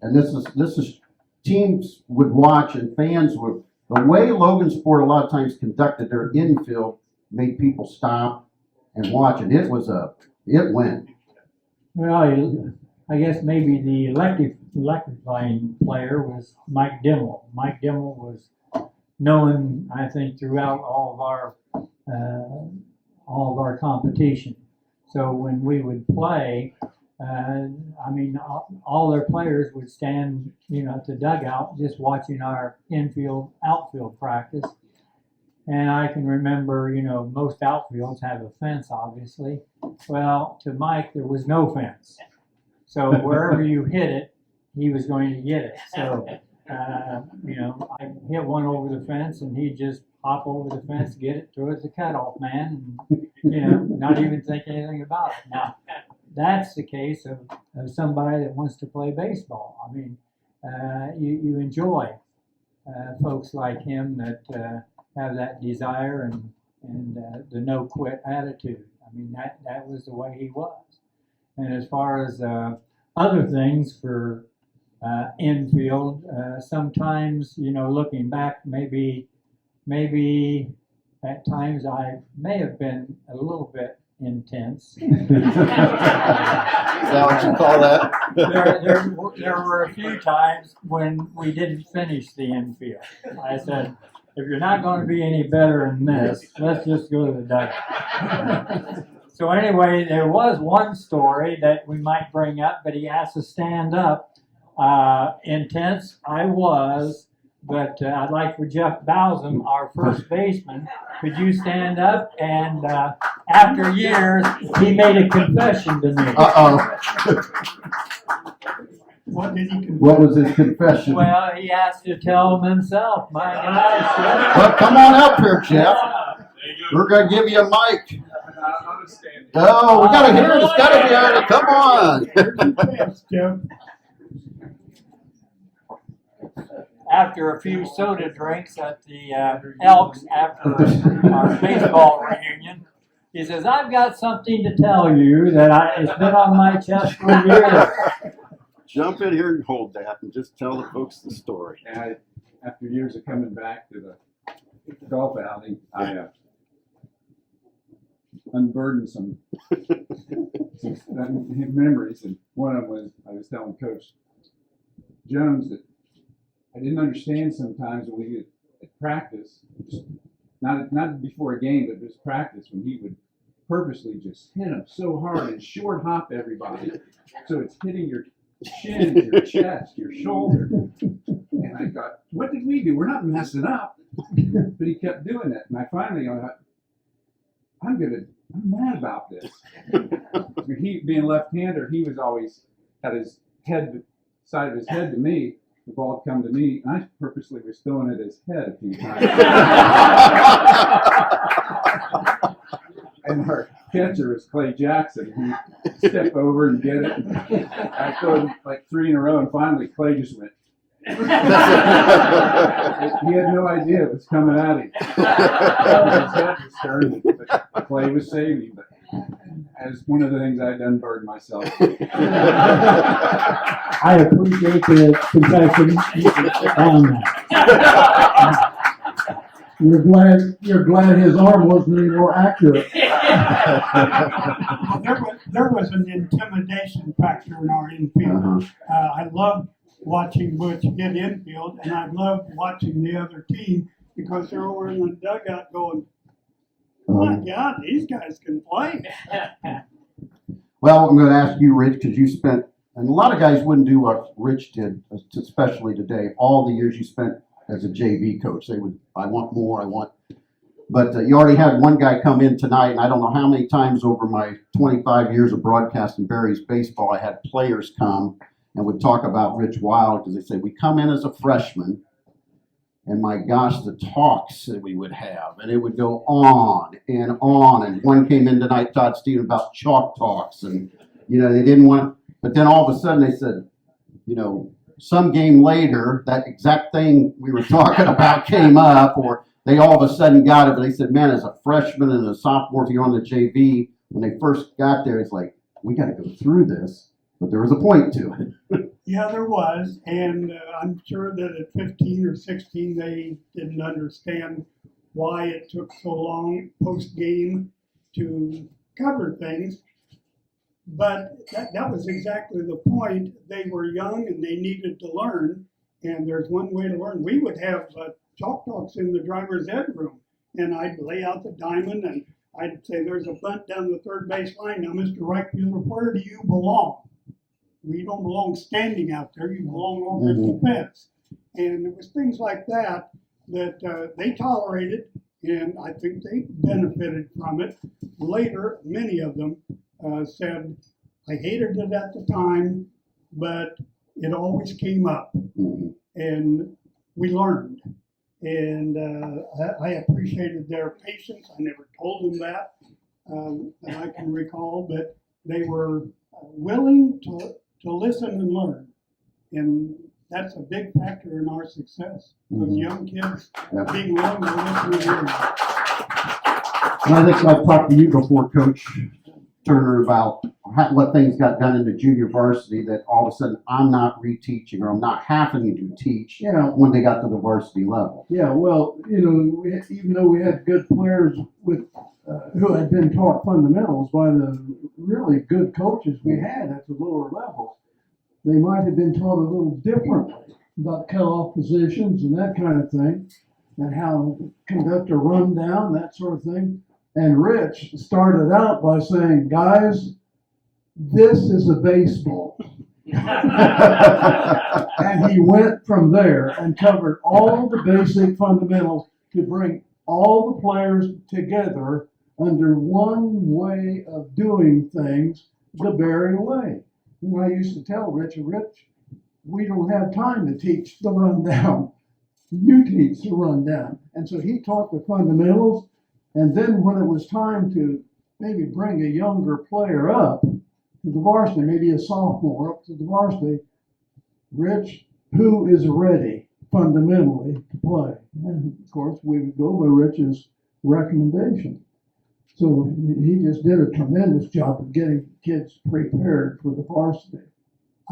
and this is teams would watch and fans would. The way Logansport a lot of times conducted their infield made people stop and watch, and it went. Well, I guess maybe the electrifying player was Mike Dimmel. Mike Dimmel was known, I think, throughout all of our competition. So when we would play, all their players would stand, at the dugout just watching our infield, outfield practice. And I can remember, most outfields have a fence, obviously. Well, to Mike, there was no fence. So wherever you hit it, he was going to get it. So, I hit one over the fence and he'd just hop over the fence, get it, throw it to the cutoff man, and, not even think anything about it. Now, that's the case of somebody that wants to play baseball. I mean, you enjoy folks like him that have that desire and the no quit attitude. I mean, that was the way he was. And as far as other things for infield, sometimes, looking back, maybe at times I may have been a little bit intense. Is that what you call that? There were a few times when we didn't finish the infield. I said, if you're not going to be any better than this, let's just go to the dugout. So anyway, there was one story that we might bring up, but he asked to stand up. Intense I was, but I'd like for Jeff Bowsam, our first baseman, could you stand up? And after years, he made a confession to me. What did he confess? What was his confession? Well, he asked to tell him himself. My gosh. Well, come on up here, Jeff. We're going to give you a mic. Oh, we got to hear it. It's got to be heard. Come on. Yes, Jeff. After a few soda drinks at the Elks after our baseball reunion, he says, I've got something to tell you that it's been on my chest for years. Jump in here and hold that and just tell the folks the story. After years of coming back to the golf outing, I unburdened some memories, and one of them was I was telling Coach Jones that I didn't understand sometimes when we at practice, just not before a game, but just practice, when he would purposely just hit them so hard and short hop everybody, so it's hitting your chin, your chest, your shoulder. And I thought, what did we do? We're not messing up. But he kept doing that, and I finally thought, I'm mad about this. He being left-hander, he was always had his side of his head to me. The ball would come to me, and I purposely was throwing it at his head a few times. And our catcher was Clay Jackson. He'd step over and get it. And I threw him like 3 in a row, and finally Clay just went. He had no idea it was coming at him. His head was turning, but Clay was saving. But as one of the things I'd done burned myself. I appreciate the confession. You're glad his arm wasn't any more accurate. There was an intimidation factor in our infield. I loved watching Butch get infield, and I loved watching the other team because they're over in the dugout going, oh my God, these guys can play. Well, I'm going to ask you, Rich, because you spent, and a lot of guys wouldn't do what Rich did, especially today, all the years you spent as a JV coach. They would, I want more, but you already had one guy come in tonight, and I don't know how many times over my 25 years of broadcasting Barry's baseball, I had players come and would talk about Rich Wild, because they say, we come in as a freshman, and my gosh, the talks that we would have, and it would go on. And one came in tonight, Todd Stevens, about chalk talks, and they didn't want But then all of a sudden they said, you know, some game later, that exact thing we were talking about came up, or they all of a sudden got it. But they said, man, as a freshman and a sophomore, if you're on the JV, when they first got there, it's like, we got to go through this. But there was a point to it. Yeah, there was, and I'm sure that at 15 or 16 they didn't understand why it took so long post-game to cover things. But that was exactly the point. They were young and they needed to learn, and there's one way to learn. We would have chalk talks in the driver's ed room, and I'd lay out the diamond and I'd say, there's a bunt down the third base line. Now, Mr. Right fielder, where do you belong? We don't belong standing out there. You belong over at the fence. And it was things like that that they tolerated, and I think they benefited from it. Later, many of them said, I hated it at the time, but it always came up. And we learned. And I appreciated their patience. I never told them that I can recall, but they were willing to listen and learn. And that's a big factor in our success. Those young kids being willing to listen and learn. And I think I've talked to you before, Coach Turner, about what things got done in the junior varsity that all of a sudden I'm not reteaching or I'm not having to teach when they got to the varsity level. Yeah, well, you know, even though we had good players with who had been taught fundamentals by the really good coaches we had at the lower levels, they might have been taught a little differently about cutoff positions and that kind of thing, and how to conduct a rundown, that sort of thing. And Rich started out by saying, guys, this is a baseball. And he went from there and covered all the basic fundamentals to bring all the players together under one way of doing things, the Berry way. And I used to tell Rich, we don't have time to teach the rundown. You teach the rundown. And so he taught the fundamentals. And then when it was time to maybe bring a younger player up to the varsity, maybe a sophomore up to the varsity, Rich, who is ready fundamentally to play? And of course, we would go by Rich's recommendation. So he just did a tremendous job of getting kids prepared for the varsity.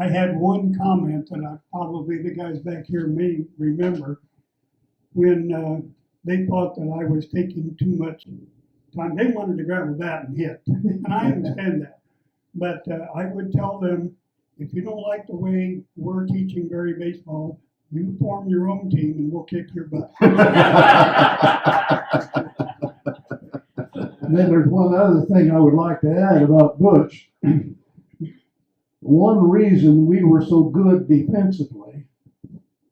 I had one comment that probably the guys back here may remember when they thought that I was taking too much time. They wanted to grab a bat and hit, and I understand that. But I would tell them, if you don't like the way we're teaching Berry baseball, you form your own team and we'll kick your butt. And then there's one other thing I would like to add about Butch. One reason we were so good defensively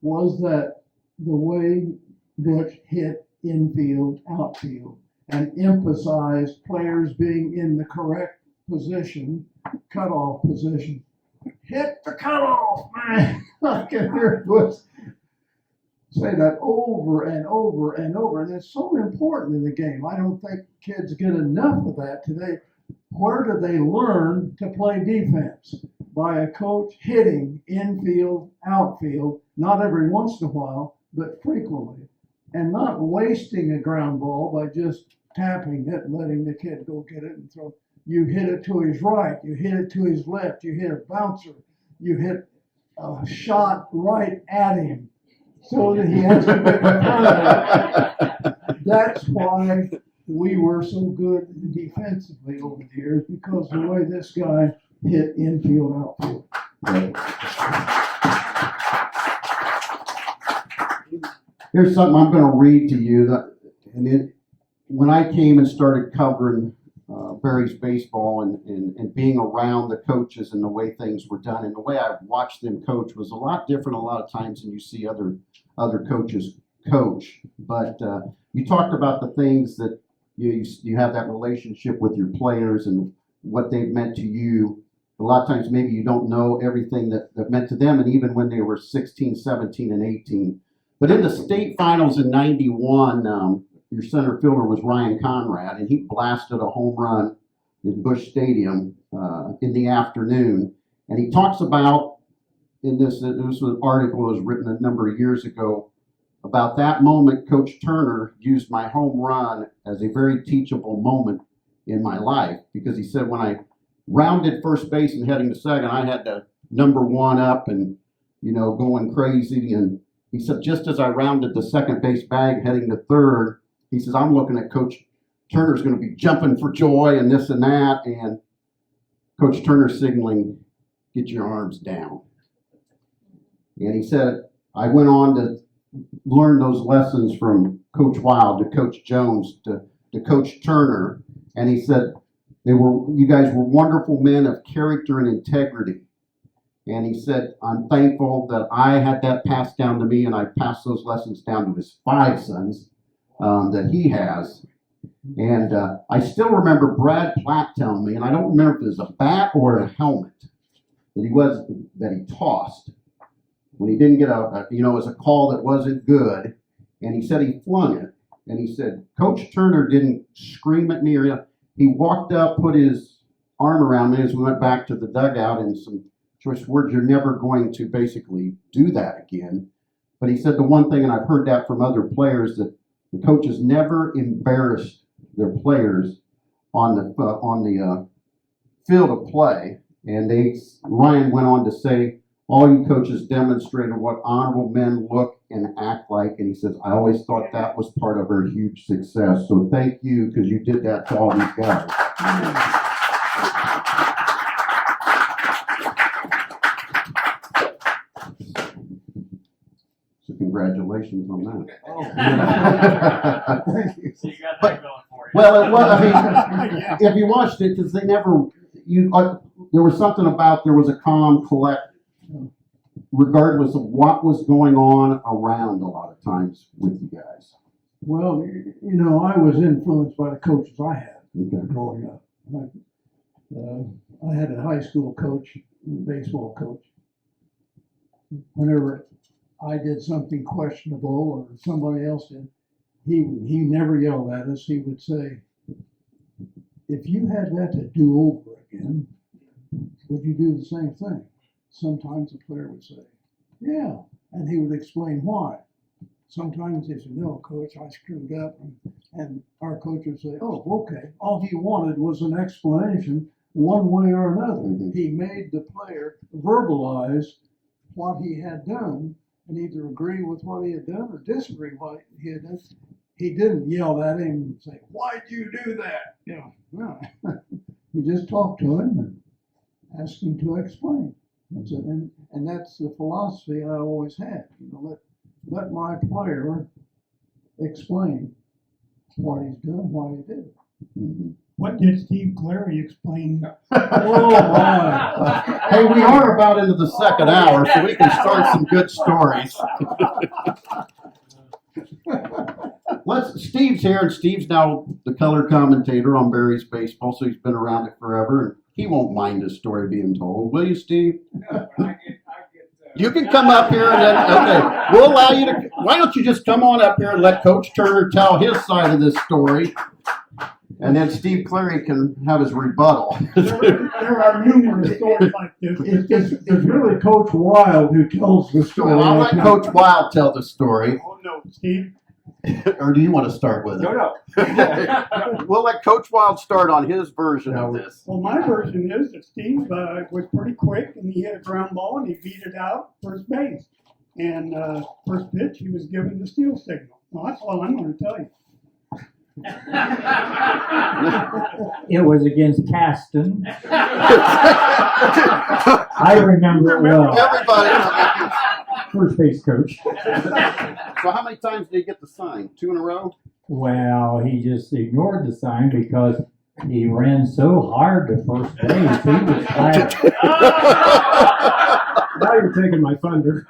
was that the way Butch hit infield, outfield, and emphasized players being in the correct position, cutoff position. Hit the cutoff, man! I can hear Butch say that over and over and over, and it's so important in the game. I don't think kids get enough of that today. Where do they learn to play defense? By a coach hitting infield, outfield, not every once in a while, but frequently, and not wasting a ground ball by just tapping it and letting the kid go get it and throw. You hit it to his right, you hit it to his left, you hit a bouncer, you hit a shot right at him so that he has to get in front of it. That's why we were so good defensively over the years, because the way this guy hit infield, outfield. Here's something I'm going to read to you. When I came and started covering Berry's baseball and being around the coaches and the way things were done and the way I watched them coach was a lot different a lot of times than you see other coaches coach. But you talked about the things that you have that relationship with your players and what they've meant to you. A lot of times maybe you don't know everything that meant to them, and even when they were 16, 17, and 18. But in the state finals in 91, your center fielder was Ryan Conrad, and he blasted a home run in Busch Stadium in the afternoon. And he talks about this was an article that was written a number of years ago about that moment. Coach Turner used my home run as a very teachable moment in my life, because he said when I rounded first base and heading to second, I had the number one up and, going crazy. And he said, just as I rounded the second base bag heading to third, he says, I'm looking at Coach Turner's going to be jumping for joy and this and that. And Coach Turner signaling, get your arms down. And he said, I went on to learn those lessons from Coach Wild to Coach Jones to Coach Turner. And he said, you guys were wonderful men of character and integrity. And he said, I'm thankful that I had that passed down to me, and I passed those lessons down to his 5 sons that he has. And I still remember Brad Platt telling me, and I don't remember if it was a bat or a helmet that he tossed when he didn't get it was a call that wasn't good, and he said he flung it. And he said, Coach Turner didn't scream at me, or he walked up, put his arm around me as we went back to the dugout, and some choice words, you're never going to basically do that again. But he said the one thing, and I've heard that from other players, that the coaches never embarrassed their players on the field of play. And Ryan went on to say, all you coaches demonstrated what honorable men look and act like. And he says, I always thought that was part of our huge success. So thank you, because you did that to all these guys. So congratulations on that. So you got that going for you. Well, if you watched it, because they never, there was something about, there was a calm, collect, regardless of what was going on around a lot of times with you guys. Well, I was influenced by the coaches I had growing up. I had a high school coach, a baseball coach. Whenever I did something questionable or somebody else did, he never yelled at us. He would say, if you had that to do over again, would you do the same thing? Sometimes the player would say, yeah, and he would explain why. Sometimes he said, no, coach, I screwed up. And our coach would say, oh, okay. All he wanted was an explanation one way or another. Mm-hmm. He made the player verbalize what he had done and either agree with what he had done or disagree with what he had done. He didn't yell at him and say, why'd you do that? No. He just talked to him and asked him to explain. That's it. And that's the philosophy I always had. Let my player explain what he's done, why he did it. Mm-hmm. What did Steve Clary explain? Oh my! Hey, we are about into the second hour, so we can start some good stories. Steve's here, and Steve's now the color commentator on Barry's baseball, so he's been around it forever. He won't mind his story being told, will you, Steve? You can come up here and then, okay, we'll allow you to. Why don't you just come on up here and let Coach Turner tell his side of this story, and then Steve Clary can have his rebuttal. There are numerous stories like this. It's really Coach Wild who tells the story. Well, I'll let Coach Wild tell the story. Oh, no, Steve. Or do you want to start with it? No. We'll let Coach Wild start on his version of this. Well, my version is that Steve was pretty quick, and he hit a ground ball, and he beat it out first base. And first pitch, he was given the steal signal. Well, that's all I'm going to tell you. It was against Caston. I remember it well. Everybody. First base coach. So how many times did he get the sign? 2 in a row? Well, he just ignored the sign because he ran so hard to first base. He was glad. Now you're taking my thunder.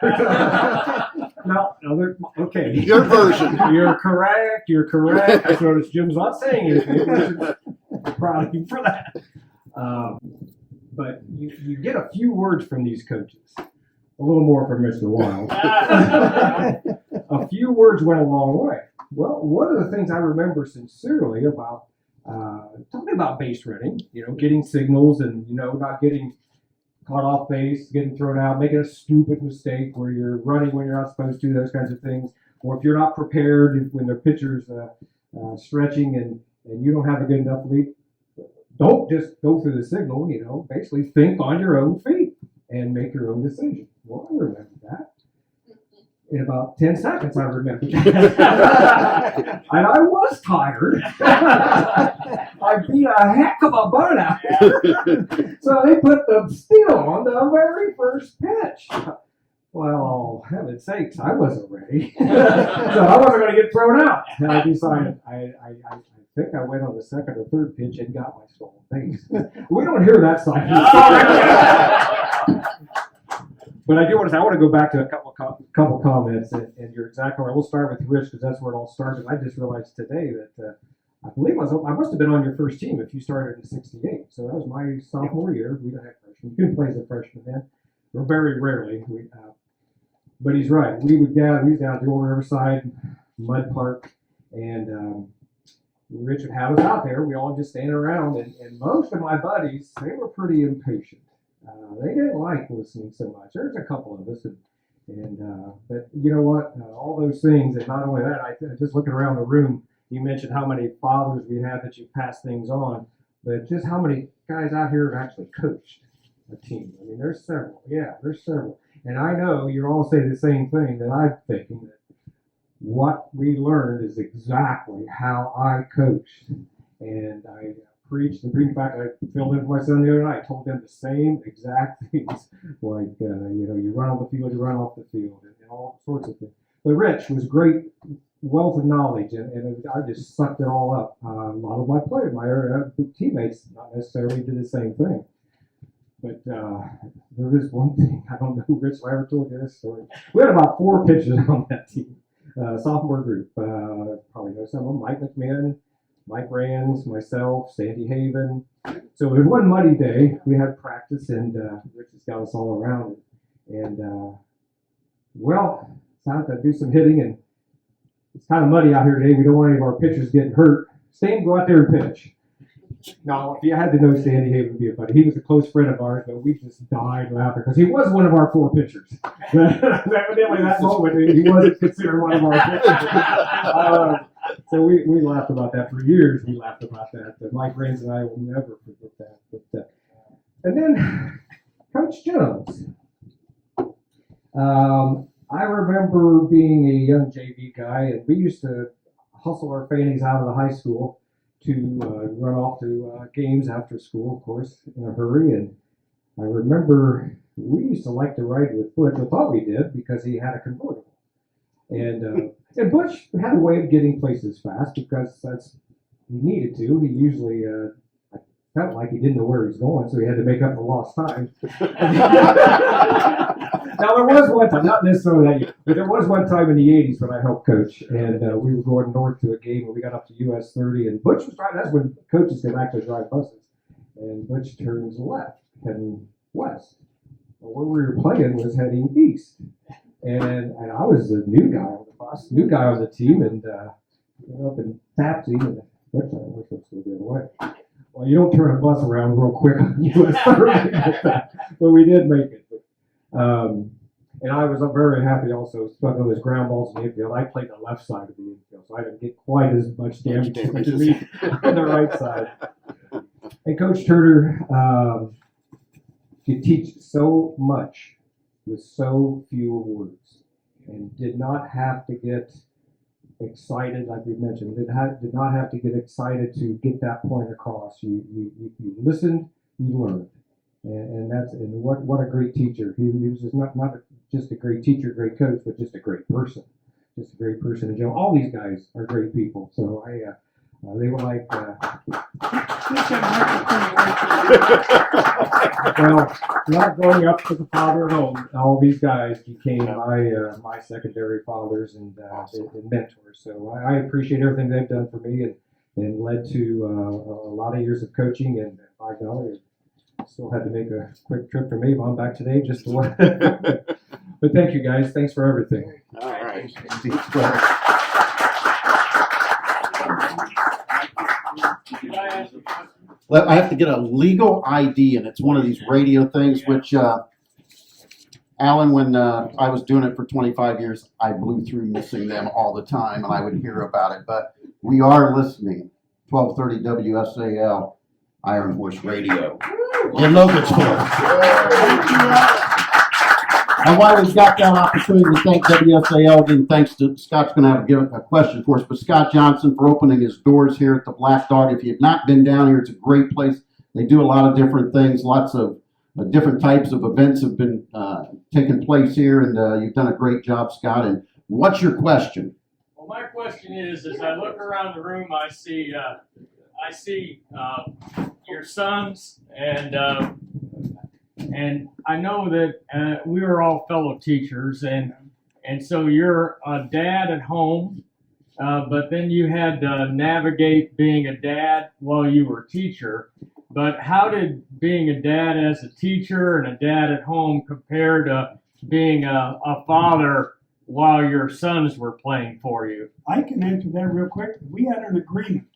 No, okay. Your version. You're correct. I noticed Jim's not saying anything. I'm proud of you for that. But you get a few words from these coaches. A little more from Mr. Wild. A few words went a long way. Well, one of the things I remember sincerely about talking about base running, getting signals and, not getting caught off base, getting thrown out, making a stupid mistake where you're running when you're not supposed to, those kinds of things. Or if you're not prepared when the pitcher's stretching and you don't have a good enough lead, don't just go through the signal, basically think on your own feet and make your own decision. Well, I remember that. In about 10 seconds, I remembered. And I was tired. I beat a heck of a burnout. So they put the steel on the very first pitch. Well, heaven's sakes, I wasn't ready. So I wasn't going to get thrown out. And I decided, I think I went on the second or third pitch and got my stolen base. We don't hear that side. But I want to go back to a couple comments, and you're exactly right. We'll start with Rich because that's where it all started. I just realized today that I believe I must have been on your first team if you started in '68. So that was my sophomore year. We don't have freshmen. You couldn't play as a freshman then, or very rarely. But he's right. We was down at the old Riverside Mud Park, and Rich would have us out there. We all just stand around, and most of my buddies, they were pretty impatient. They didn't like listening so much. There's a couple of us, but you know what? All those things, and not only that, I just looking around the room. You mentioned how many fathers we have that you pass things on, but just how many guys out here have actually coached a team. I mean, there's several. Yeah, there's several. And I know you're all saying the same thing that I'm thinking, that what we learned is exactly how I coached. And I preached, and in fact, I filled in for my son the other night. I told them the same exact things, like, you run on the field, you run off the field, and all sorts of things. But Rich was great wealth of knowledge, and I just sucked it all up. A lot of my teammates not necessarily did the same thing. But there is one thing, I don't know who Rich ever told you this story. We had about 4 pitchers on that team, sophomore group. Probably know some of them, Mike McMahon, Mike Rands, myself, Sandy Haven. So it was one muddy day. We had practice, and Rich has got us all around. And it's time to do some hitting, and it's kind of muddy out here today. We don't want any of our pitchers getting hurt. Stan, go out there and pitch. No, if you had to know Sandy Haven would be a buddy. He was a close friend of ours, but we just died laughing because he was one of our 4 pitchers. Evidently, that moment, he wasn't considered one of our pitchers. So we laughed about that for years. We laughed about that. But Mike Raines and I will never forget that. But, and then Coach Jones. I remember being a young JV guy, and we used to hustle our fannies out of the high school to run off to games after school, of course, in a hurry. And I remember we used to like to ride with Butch. I thought we did because he had a convertible. And Butch had a way of getting places fast because he needed to. He usually I felt like he didn't know where he was going, so he had to make up for lost time. Now, there was one time, not necessarily that year, but there was one time in the 80s when I helped coach, and we were going north to a game, and we got up to US 30, and Butch was driving. That's when coaches could actually drive buses. And Butch turns left, heading west. Well, where we were playing was heading east. And I was a new guy on the bus, new guy on the team, and went up and tapped him, and we're supposed to go the other way. Well, you don't turn a bus around real quick on US 30, but we did make it. And I was very happy also, stuck on those ground balls in the infield. I played the left side of the infield, so I didn't get quite as much damage to me on the right side. And Coach Turner could teach so much with so few words, and did not have to get excited, like we mentioned. Did not have to get excited to get that point across. You listened, you learned. And what a great teacher. He was just not just a great teacher, great coach, but just a great person. Just a great person. And Joe, all these guys are great people. So they were like, well, not growing up as a father at home, all these guys became my secondary fathers and mentors. So I appreciate everything they've done for me and led to a lot of years of coaching. And by golly, still had to make a quick trip from Avon back today just to work. But thank you guys. Thanks for everything. All right. Can I ask a question? I have to get a legal ID, and it's one of these radio things, which, Alan, when I was doing it for 25 years, I blew through missing them all the time, and I would hear about it. But we are listening. 1230 WSAL, Iron Horse Radio in Logansport. And while we've got that opportunity to thank WSAL, and thanks to Scott's going to have a question for us, but Scott Johnson for opening his doors here at the Black Dog. If you've not been down here, it's a great place. They do a lot of different things. Lots of different types of events have been taking place here, and you've done a great job, Scott. And what's your question? Well, my question is, as I look around the room, I see your sons, and I know that we were all fellow teachers, and so you're a dad at home, but then you had to navigate being a dad while you were a teacher. But how did being a dad as a teacher and a dad at home compare to being a father while your sons were playing for you? I can answer that real quick. We had an agreement.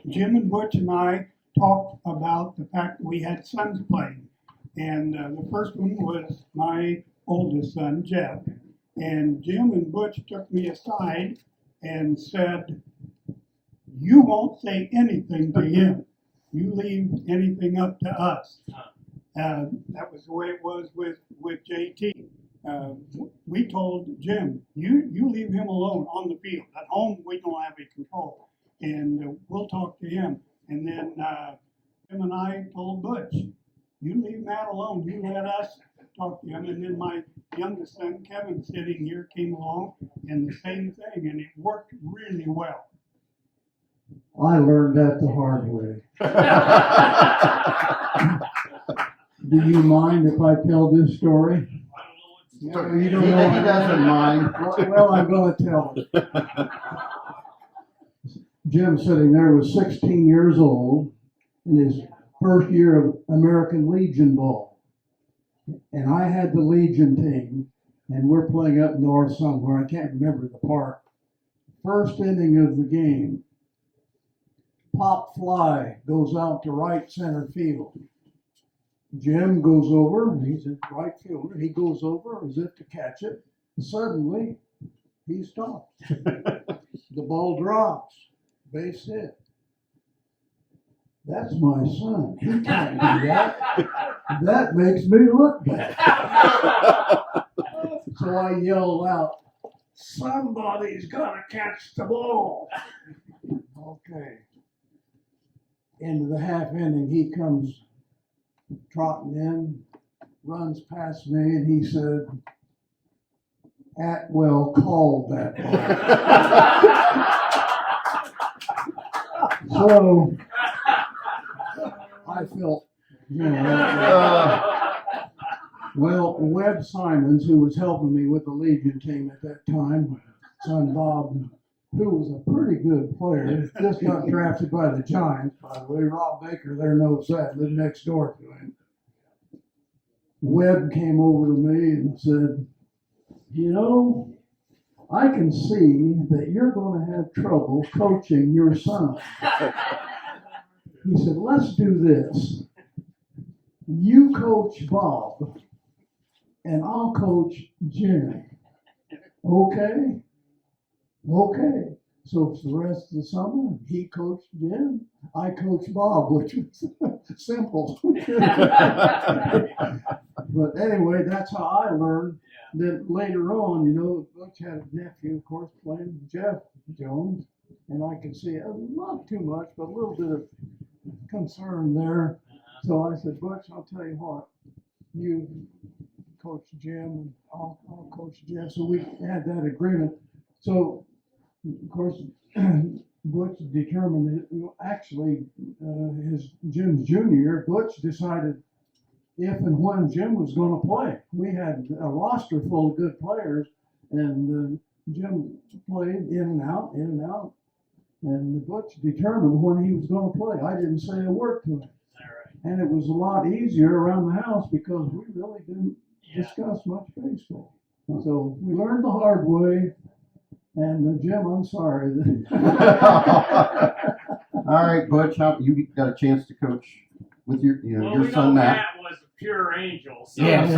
Jim and Butch and I talked about the fact that we had sons playing. And the first one was my oldest son, Jeff. And Jim and Butch took me aside and said, "You won't say anything to him. You leave anything up to us." That was the way it was with JT. We told Jim, you leave him alone on the field. At home, we don't have any control. And we'll talk to him. And then Jim and I told Butch, you leave Matt alone. You let us talk to him. And then my youngest son, Kevin, sitting here, came along, and the same thing. And it worked really well. I learned that the hard way. Do you mind if I tell this story? Yeah, you don't know. He doesn't mind. Well, I'm going to tell it. Jim sitting there was 16 years old in his first year of American Legion ball. And I had the Legion team, and we're playing up north somewhere. I can't remember the park. First inning of the game, pop fly goes out to right center field. Jim goes over, he's a right fielder. He goes over as if to catch it. Suddenly, he stopped. The ball drops. Base hit. That's my son. He can't do that. That makes me look bad. So I yelled out, "Somebody's got to catch the ball." Okay. Into the half inning, he comes trotting in, runs past me, and he said, "Atwell called that ball." So I felt, well, Webb Simons, who was helping me with the Legion team at that time, son Bob, who was a pretty good player, just got drafted by the Giants, by the way. Rob Baker there knows that, lived next door to him. Webb came over to me and said, "You know, I can see that you're going to have trouble coaching your son." He said, "Let's do this. You coach Bob, and I'll coach Jim. Okay?" Okay. So for the rest of the summer, he coached Jim, I coached Bob, which was simple. But anyway, that's how I learned. Then later on, Butch had a nephew, of course, playing Jeff Jones, and I could see not too much, but a little bit of concern there. So I said, "Butch, I'll tell you what, you coach Jim, and I'll coach Jeff." So we had that agreement. So, of course, Butch determined that actually his Jim's junior year, Butch decided if and when Jim was going to play. We had a roster full of good players, and Jim played in and out, and Butch determined when he was going to play. I didn't say a word to him. And it was a lot easier around the house because we really didn't discuss much baseball. So we learned the hard way. And Jim, I'm sorry. right, Butch, how you got a chance to coach with your Well, your we son know Matt? Matt was a pure angel. So Yeah, so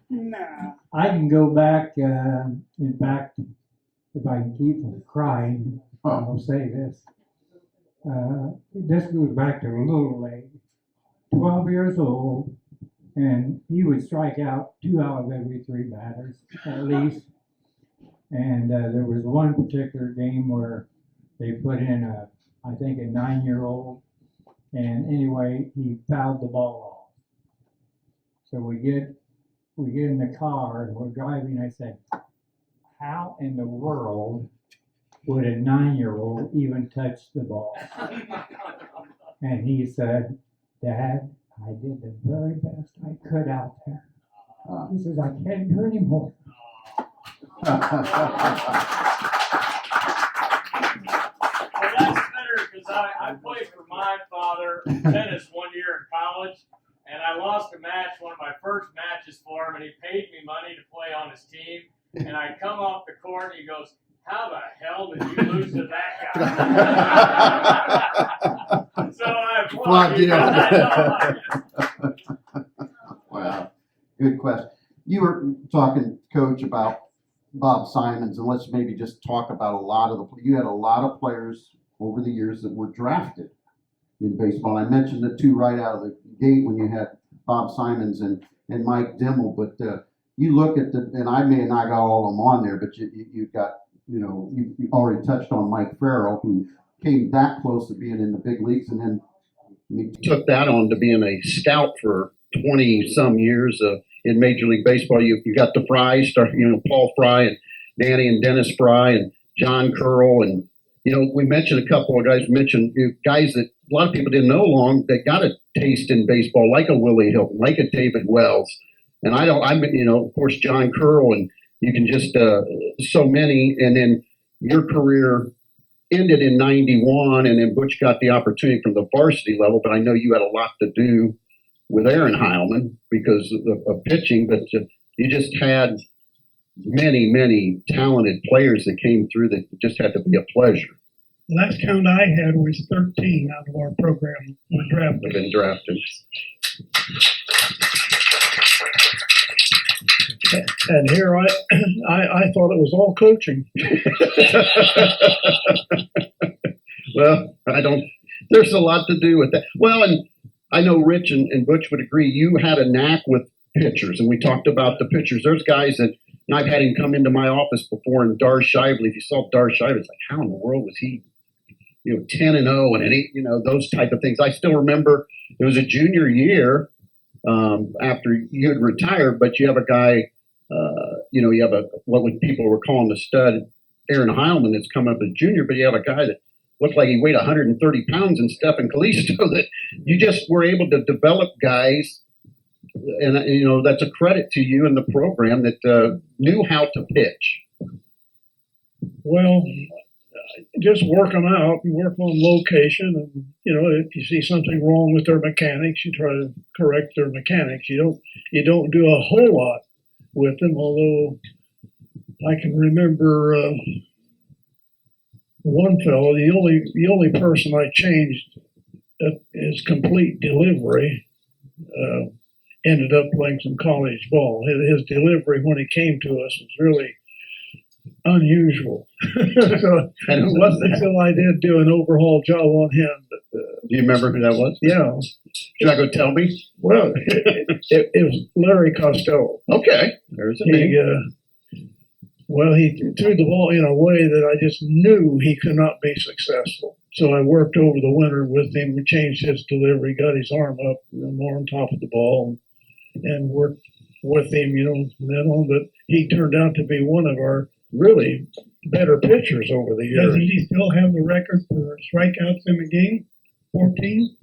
Nah. I can go back, in fact, if I can keep from crying, I'll say this. This goes back to Little League, 12 years old, and he would strike out 2 out of every 3 batters, at least. And there was one particular game where they put in I think a 9-year-old, and anyway, he fouled the ball off. So we get in the car and we're driving. I said, how in the world would a 9-year-old even touch the ball? And he said, Dad, I did the very best I could out there. He says, I can't do anymore. Well, that's better because I played for my father tennis 1 year in college, and I lost a match, one of my first matches for him, and he paid me money to play on his team. And I come off the court, and he goes, "How the hell did you lose to that guy?" So I applaud you. Wow, good question. You were talking, Coach, about Bob Simons, and let's maybe just talk about you had a lot of players over the years that were drafted in baseball. I mentioned the 2 right out of the gate when you had Bob Simons and Mike Dimmel, but you look at and I may not got all of them on there, but you've got, you already touched on Mike Farrell, who came that close to being in the big leagues, and then took that on to being a scout for 20 some years in Major League Baseball. You got the Frys, Paul Fry and Danny and Dennis Fry and John Curl, and we mentioned a couple of guys. Guys that a lot of people didn't know that got a taste in baseball, like a Willie Hilton, like a David Wells, and of course John Curl, and you can just so many. And then your career ended in '91, and then Butch got the opportunity from the varsity level. But I know you had a lot to do with Aaron Heilman because of pitching, but you just had many, many talented players that came through that just had to be a pleasure. The last count I had was 13 out of our program were drafted. Have been drafted. And here I thought it was all coaching. Well, there's a lot to do with that. Well, and I know Rich and Butch would agree, you had a knack with pitchers, and we talked about the pitchers. There's guys that, and I've had him come into my office before, and Dar Shively, if you saw Dar Shively, it's like, how in the world was he, 10-0 and those type of things. I still remember it was a junior year after you had retired, but you have a guy, you have what people were calling the stud, Aaron Heilman, that's come up as junior, but you have a guy that looked like he weighed 130 pounds in Stephen Callisto, that you just were able to develop guys. And, that's a credit to you and the program that knew how to pitch. Well, just work them out. You work on location, and if you see something wrong with their mechanics, you try to correct their mechanics. You don't do a whole lot with them. Although I can remember one fellow, the only person I changed his complete delivery. Ended up playing some college ball. His delivery when he came to us was really unusual. And who was that? So I did do an overhaul job on him. But, do you remember who that was? Yeah. You're not going to tell me? Well, it was Larry Costello. Okay. There's a name. He threw the ball in a way that I just knew he could not be successful. So I worked over the winter with him. We changed his delivery, got his arm up, more on top of the ball, and worked with him, from then on. But he turned out to be one of our really better pitchers over the years. Does he still have the record for strikeouts in a game? 14?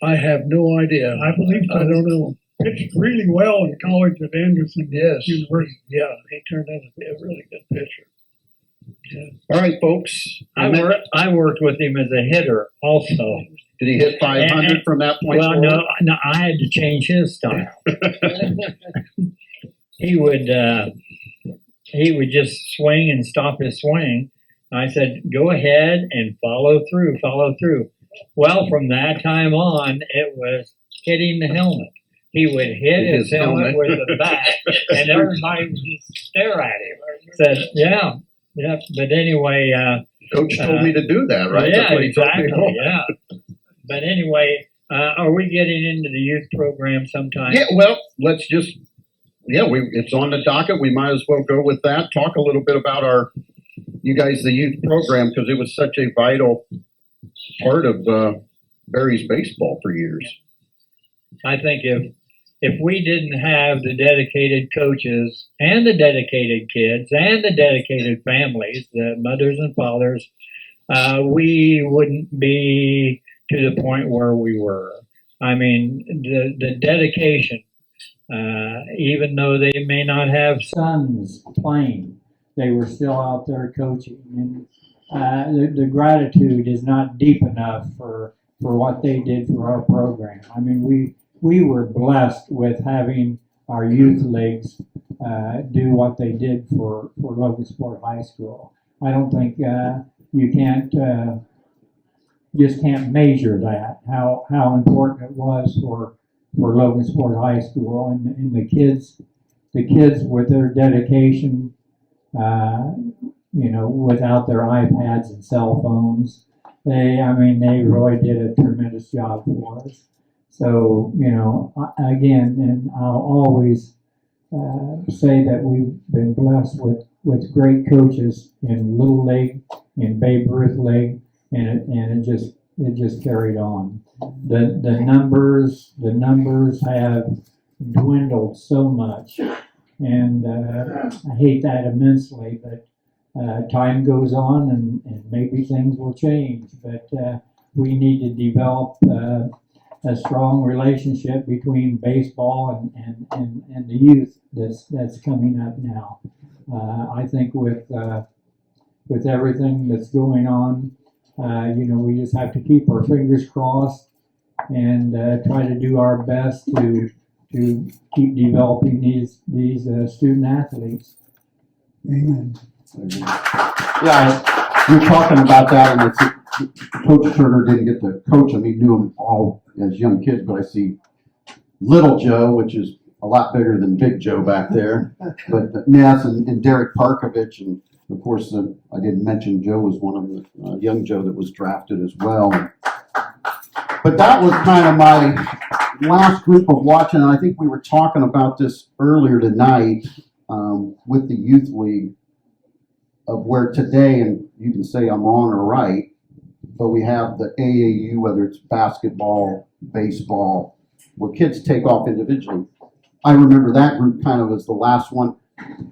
I have no idea. I believe so. I don't know. Pitched really well in college at Anderson University. Yeah, he turned out to be a really good pitcher. Yeah. All right, folks. I worked with him as a hitter also. Did he hit 500 from that point Well, forward? no, I had to change his style. He would just swing and stop his swing, I said, go ahead and follow through, follow through. Well, from that time on, it was hitting the helmet. He would hit his helmet with the bat, and everybody would just stare at him. Said, yeah. But anyway, Coach told me to do that, right? yeah, That's what he told me to exactly. do. Yeah. But anyway, are we getting into the youth program sometime? Yeah, well, let's just, it's on the docket. We might as well go with that. Talk a little bit about you guys, the youth program, because it was such a vital part of Barry's baseball for years. I think if we didn't have the dedicated coaches and the dedicated kids and the dedicated families, the mothers and fathers, we wouldn't be to the point where we were. I mean, the dedication, even though they may not have Sons playing, they were still out there coaching, and the gratitude is not deep enough for what they did for our program. I mean, we were blessed with having our youth leagues do what they did for Logansport High School. I don't think you just can't measure that, how important it was for Logansport High School, and the kids with their dedication, without their iPads and cell phones, they really did a tremendous job for us. So, again, and I'll always say that we've been blessed with great coaches in Little League, in Babe Ruth League, and it just carried on. The numbers have dwindled so much, and I hate that immensely, but time goes on, and maybe things will change, but we need to develop a strong relationship between baseball and the youth that's coming up now. I think with everything that's going on, we just have to keep our fingers crossed and try to do our best to keep developing these student athletes. Amen. Yeah, you're talking about that, and I think Coach Turner didn't get to coach them. He knew them all as young kids, but I see Little Joe, which is a lot bigger than Big Joe back there, but Ness and Derek Parkovich, and of course, I didn't mention Joe was one of the young Joe that was drafted as well. But that was kind of my last group of watching, and I think we were talking about this earlier tonight with the youth league, of where today, and you can say I'm wrong or right, but we have the AAU, whether it's basketball, baseball, where kids take off individually. I remember that group kind of as the last one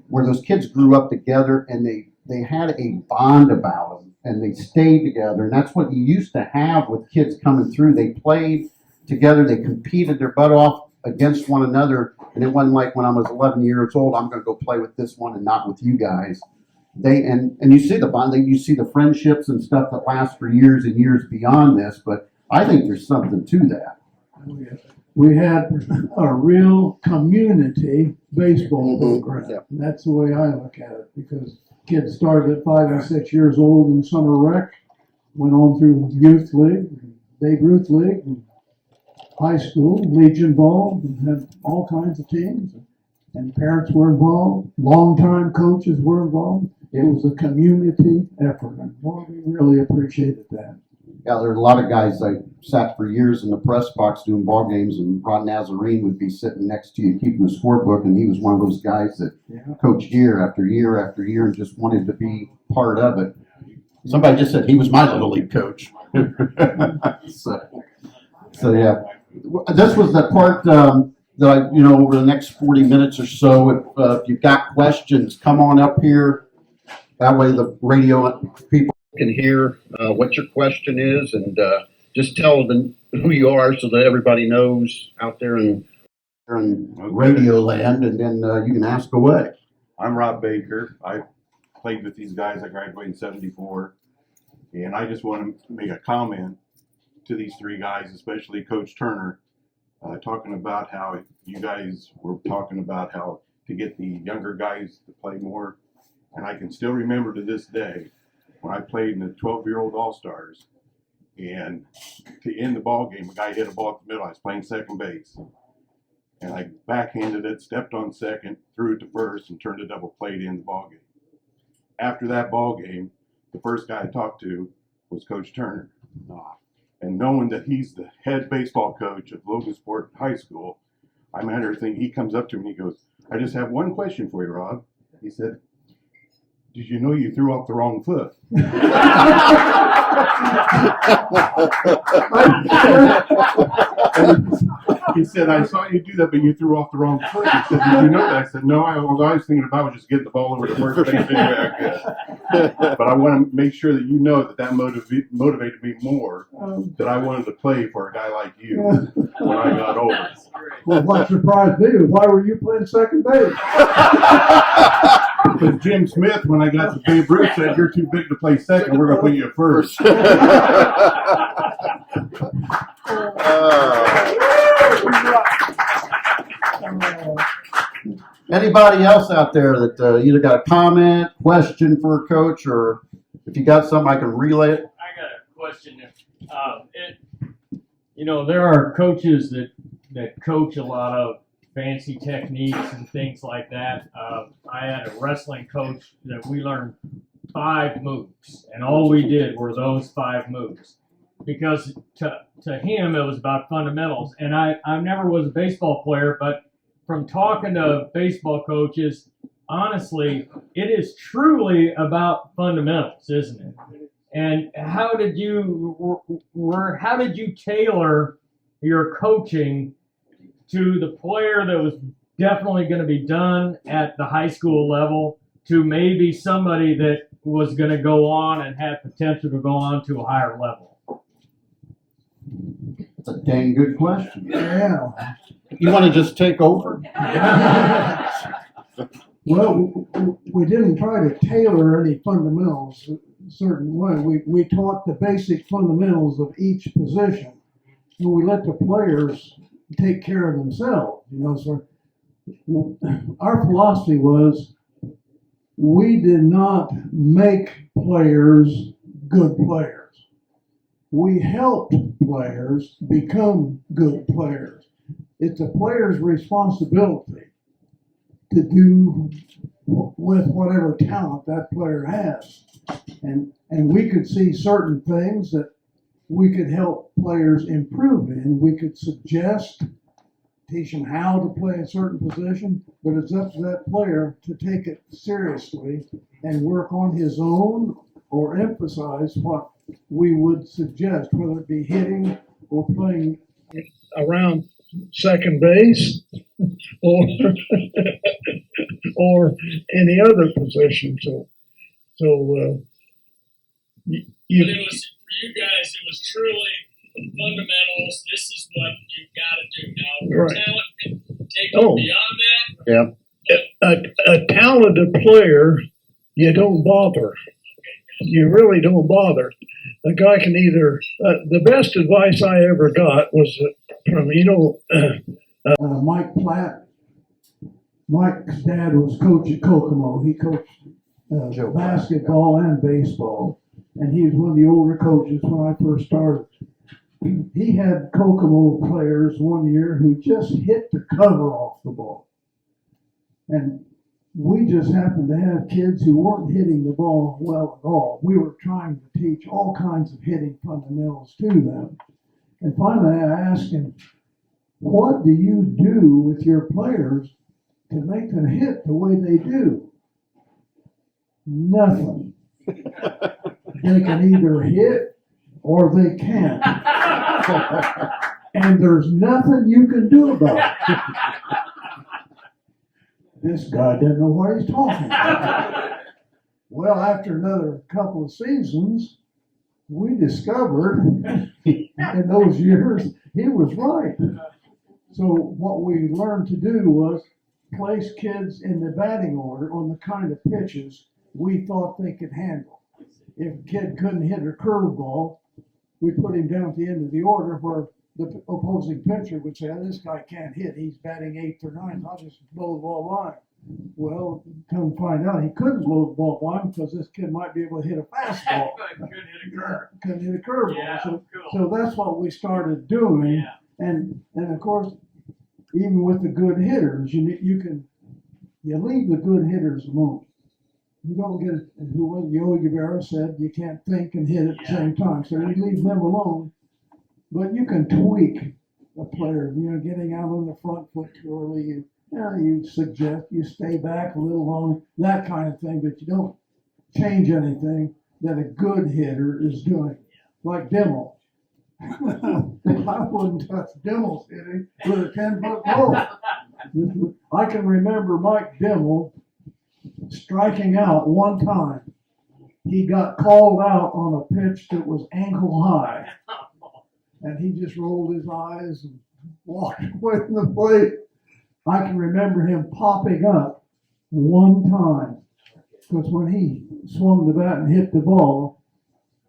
where those kids grew up together, and they had a bond about them, and they stayed together. And that's what you used to have with kids coming through. They played together, they competed their butt off against one another, and it wasn't like when I was 11 years old, I'm going to go play with this one and not with you guys. And you see the bond, you see the friendships and stuff that last for years and years beyond this, but I think there's something to that. We had a real community baseball program. Yeah. And that's the way I look at it, because kids started at 5 and 6 years old in summer rec, went on through youth league, Babe Ruth league, and high school, Legion ball, and had all kinds of teams. And parents were involved, longtime coaches were involved. It was a community effort, and boy, we really appreciated that. Yeah, there are a lot of guys I sat for years in the press box doing ball games, and Ron Nazarene would be sitting next to you keeping the scorebook, and he was one of those guys that coached year after year after year and just wanted to be part of it. Somebody just said he was my little league coach. so yeah, this was the part that I, over the next 40 minutes or so, if you've got questions, come on up here. That way the radio people can hear what your question is, and just tell them who you are so that everybody knows out there in radio land, and then you can ask away. I'm Rob Baker. I played with these guys. I graduated in '74, and I just want to make a comment to these three guys, especially Coach Turner, talking about how you guys were talking about how to get the younger guys to play more. And I can still remember to this day when I played in the 12-year-old All-Stars. And to end the ball game, a guy hit a ball at the middle. I was playing second base. And I backhanded it, stepped on second, threw it to first, and turned a double play to end the ball game. After that ball game, the first guy I talked to was Coach Turner. And knowing that he's the head baseball coach of Logansport High School, I met everything. He comes up to me and he goes, I just have one question for you, Rob. He said, did you know you threw off the wrong foot? He said, I saw you do that, but you threw off the wrong foot. He said, did you know that? I said, no, all I was thinking about was just getting the ball over to first base any way I could. But I want to make sure that you know that motivated me more, that I wanted to play for a guy like you when I got older. Well, what surprised me was why were you playing second base? Because Jim Smith, when I got to Babe Ruth, said, you're too big to play second, we're going to put you at first. Anybody else out there that either got a comment, question for a coach, or if you got something I can relay it? I got a question. There are coaches that coach a lot of fancy techniques and things like that. I had a wrestling coach that we learned 5 moves, and all we did were those 5 moves. Because to him, it was about fundamentals. And I never was a baseball player, but from talking to baseball coaches, honestly, it is truly about fundamentals, isn't it? And how did you tailor your coaching to the player that was definitely going to be done at the high school level to maybe somebody that was going to go on and had potential to go on to a higher level? That's a dang good question. Yeah. You want to just take over? Well, we didn't try to tailor any fundamentals a certain way. We taught the basic fundamentals of each position. And we let the players take care of themselves. So our philosophy was we did not make players good players. We helped players become good players. It's a player's responsibility to do with whatever talent that player has. And we could see certain things that we could help players improve in. We could suggest, teach them how to play a certain position, but it's up to that player to take it seriously and work on his own or emphasize what we would suggest, whether it be hitting or playing Around second base or or any other position. So But it was, for you guys, it was truly fundamentals. This is what you've got to do. Now, Right. talent can take it beyond that. a talented player, you don't bother. You really don't bother. A guy can either. The best advice I ever got was from Mike Platt. Mike's dad was coach at Kokomo. He coached basketball and baseball, and he was one of the older coaches when I first started. He had Kokomo players one year who just hit the cover off the ball, and we just happened to have kids who weren't hitting the ball well at all. We were trying to teach all kinds of hitting fundamentals to them, and finally I asked him, what do you do with your players to make them hit the way they do? Nothing. They can either hit or they can't. And there's nothing you can do about it. This guy didn't know what he's talking about. Well, after another couple of seasons, we discovered in those years he was right. So what we learned to do was place kids in the batting order on the kind of pitches we thought they could handle. If a kid couldn't hit a curveball, we put him down at the end of the order where the opposing pitcher would say, this guy can't hit. He's batting 8th or 9th. I'll just blow the ball by. Well, come find out, he couldn't load the ball by him because this kid might be able to hit a fastball. Couldn't hit a curve. Couldn't hit a curveball. Yeah, So, cool. so that's what we started doing. Yeah. And of course, even with the good hitters, you leave the good hitters alone. You don't get it. Who was Yogi Berra said you can't think and hit at the same time. So we leave them alone. But you can tweak a player, getting out on the front foot too early. You suggest you stay back a little longer, that kind of thing, but you don't change anything that a good hitter is doing. Like Dimmel. I wouldn't touch Dimmel's hitting with a 10-foot pole. I can remember Mike Dimmel striking out one time. He got called out on a pitch that was ankle high. And he just rolled his eyes and walked away from the plate. I can remember him popping up one time. Because when he swung the bat and hit the ball,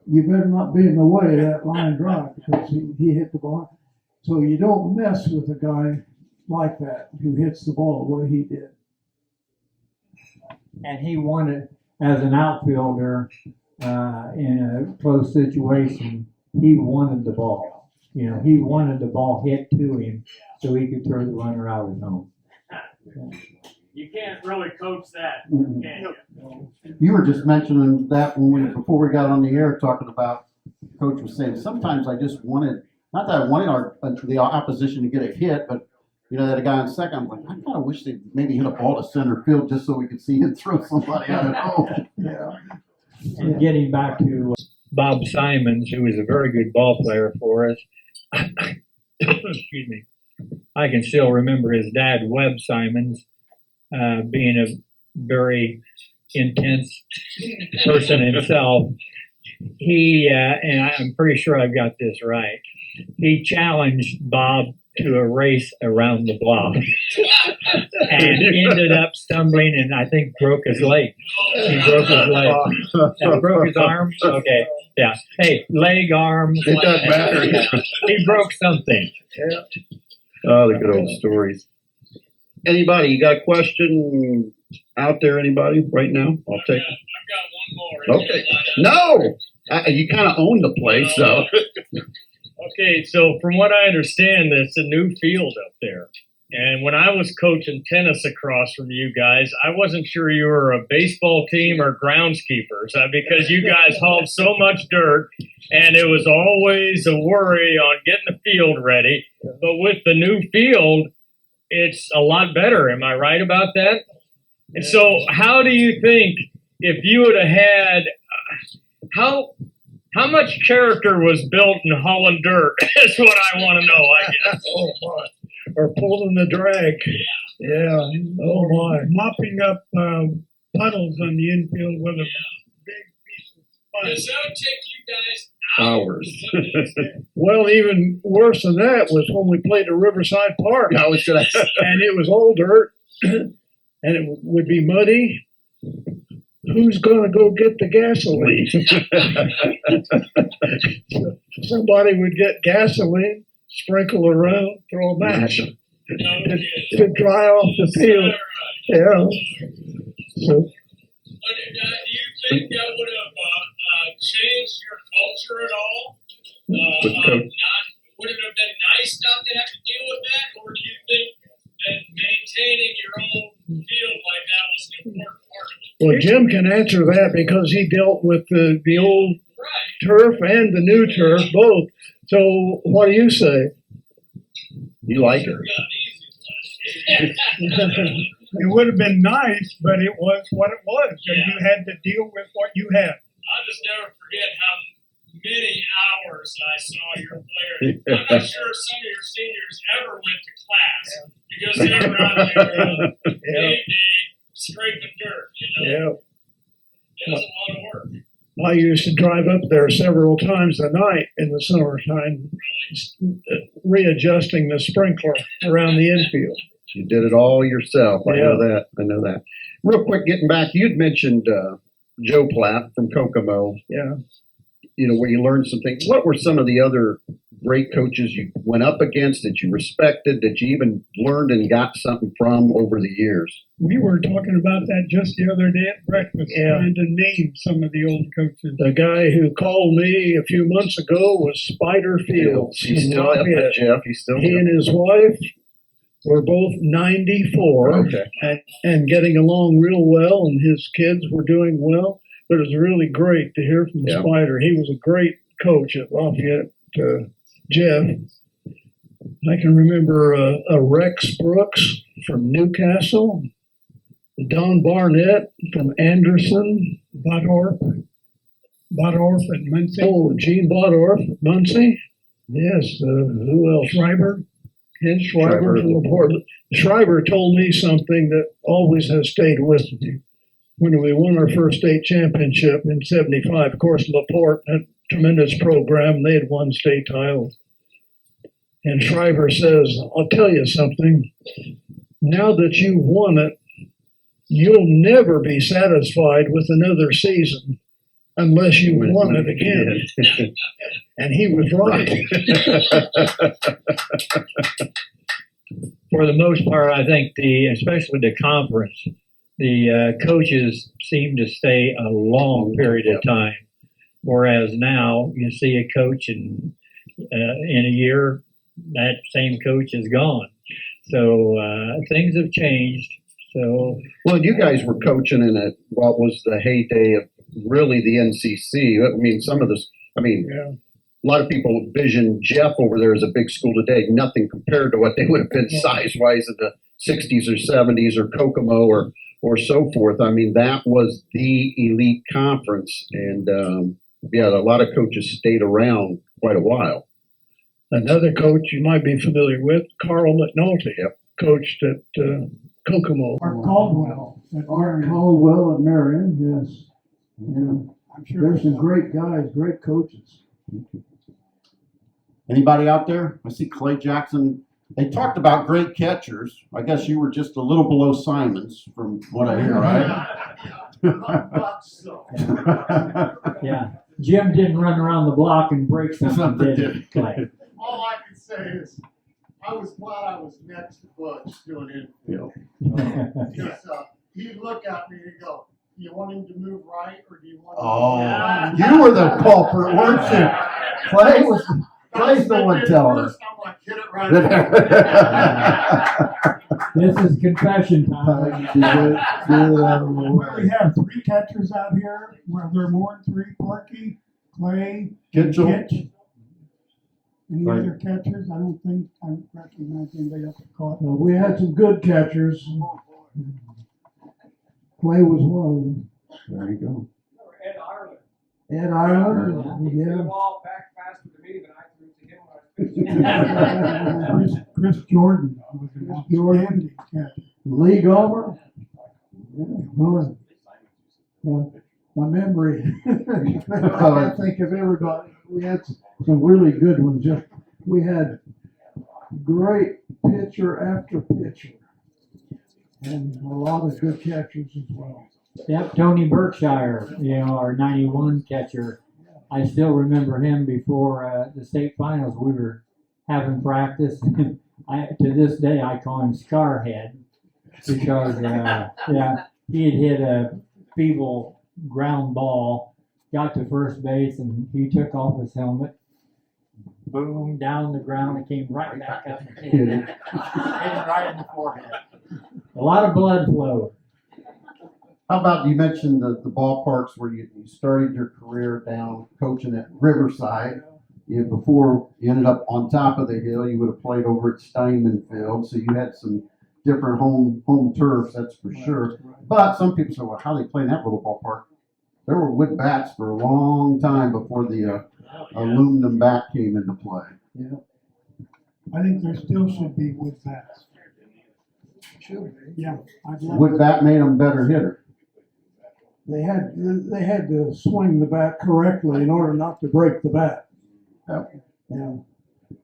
you better not be in the way of that line drive because he hit the ball. So you don't mess with a guy like that who hits the ball the way he did. And he wanted, as an outfielder, in a close situation, he wanted the ball. He wanted the ball hit to him so he could throw the runner out at home. You can't really coach that, can you? You were just mentioning that before we got on the air, talking about, Coach was saying, sometimes I just wanted, not that I wanted the opposition to get a hit, but that a guy on second, I'm like, I kind of wish they'd maybe hit a ball to center field just so we could see him throw somebody out at home. Yeah. And getting back to Bob Simons, who was a very good ball player for us. Excuse me. I can still remember his dad, Webb Simons, being a very intense person himself. He, and I'm pretty sure I've got this right, he challenged Bob to a race around the block and ended up stumbling and I think broke his leg. He broke his leg. Broke his arm? Okay. Yeah. Hey, leg, arm. It doesn't matter. He broke something. Yeah. Oh, the good old stories. Anybody, you got a question out there? Anybody right now? I'll take it. I've got one more. Okay. No! You kind of own the place, so. Okay, so from what I understand, it's a new field up there. And when I was coaching tennis across from you guys, I wasn't sure you were a baseball team or groundskeepers because you guys hauled so much dirt and it was always a worry on getting the field ready. But with the new field, it's a lot better. Am I right about that? And so how do you think if you would have had, how much character was built in hauling dirt is what I want to know, I guess. Oh, my. Or pulling the drag. Yeah. Oh, my. Mopping up puddles on the infield with a big piece of sponge. Does that take you guys Hours. Well, even worse than that was when we played at Riverside Park. I was going to And it was all dirt, and it would be muddy. Who's going to go get the gasoline? Somebody would get gasoline, sprinkle around, throw a match to dry off the field. Yeah. So, do you think that would have changed your culture at all? Would it have been nice not to have to deal with that, or do you think that maintaining your own field like that was an important part of it? well, Jim can answer that because he dealt with the old turf and the new turf both. So, what do you say? You like it? It would have been nice, but it was what it was. And you had to deal with what you had. I'll just never forget how many hours I saw your players. I'm not sure some of your seniors ever went to class because they were out there day scraping dirt, Yeah. It was a lot of work. I used to drive up there several times a night in the summertime, readjusting the sprinkler around the infield. You did it all yourself. I know Yeah. that. I know that. Real quick, getting back, you'd mentioned Joe Platt from Kokomo. Yeah. Where you learned some things. What were some of the other great coaches you went up against, that you respected, that you even learned and got something from over the years? We were talking about that just the other day at breakfast, trying to name some of the old coaches. The guy who called me a few months ago was Spider Fields. He's from still up, Lafayette. Jeff. He's still He and his wife were both 94 Okay. and getting along real well, and his kids were doing well. But it was really great to hear from Yeah. Spider. He was a great coach at Lafayette, Jeff. I can remember a Rex Brooks from Newcastle, Don Barnett from Anderson, Buttorf and Muncie. oh, Gene Bodorf, Muncie. Yes, who else? Schreiber. Ken Schreiber from LaPorte. Schreiber told me something that always has stayed with me. When we won our first state championship in '75, of course, LaPorte had a tremendous program. They had won state titles. And Schreiber says, I'll tell you something. Now that you've won it, you'll never be satisfied with another season unless you won it again. And he was right. For the most part, I think especially the conference, the coaches seem to stay a long period of time. Whereas now you see a coach in a year, that same coach is gone. So things have changed. So Well, you guys were coaching in what was the heyday of really the NCC. I mean, Yeah. a lot of people envision Jeff over there as a big school today. Nothing compared to what they would have been size-wise in the 60s or 70s or Kokomo or so forth. I mean, that was the elite conference. And, a lot of coaches stayed around quite a while. Another coach you might be familiar with, Carl Mcnulty, coached at Kokomo. Art Caldwell. Art Caldwell at Marion, yes. Yeah. I'm sure There's some great guys, great coaches. Anybody out there? I see Clay Jackson. They talked about great catchers. I guess you were just a little below Simons from what I hear, right? Yeah. Jim didn't run around the block and break something, Something did he? did. All I can say is, I was glad I was next to Butch doing it. Because he'd look at me and go, do you want him to move right or do you want him to move You were the culprit, weren't you? Clay's the one telling us. I'm like, hit it right. This is confession time. We have three catchers out here. Were there more than three? Porky, Clay, Kitchell. Kitch. Any Right. other catchers? I don't recognize anybody else that caught. We had some good catchers. Clay was one of them. There you go. Ed Ireland, yeah. ball back faster to me than I threw to him Chris Jordan was an outstanding catcher. Lee Gomer. Yeah, well, yeah, my memory. I can't think of everybody. We had some really good ones. We had great pitcher after pitcher, and a lot of good catchers as well. Yep, Tony Berkshire, our 91 catcher. I still remember him before the state finals. We were having practice. To this day, I call him Scarhead because, he had hit a feeble ground ball, got to first base, and he took off his helmet. Boom, down the ground, and came right back up and hit him right in the forehead. A lot of blood flowed. How about, you mentioned the ballparks where you started your career down coaching at Riverside. Before you ended up on top of the hill, you would have played over at Steinman Field, so you had some different home turfs, that's for sure. But some people say, well, how they play in that little ballpark? There were wood bats for a long time before the aluminum bat came into play. Yeah. I think there still should be wood bats. Should be. Yeah. Wood bat made them better hitter. They had to swing the bat correctly in order not to break the bat. Yep. And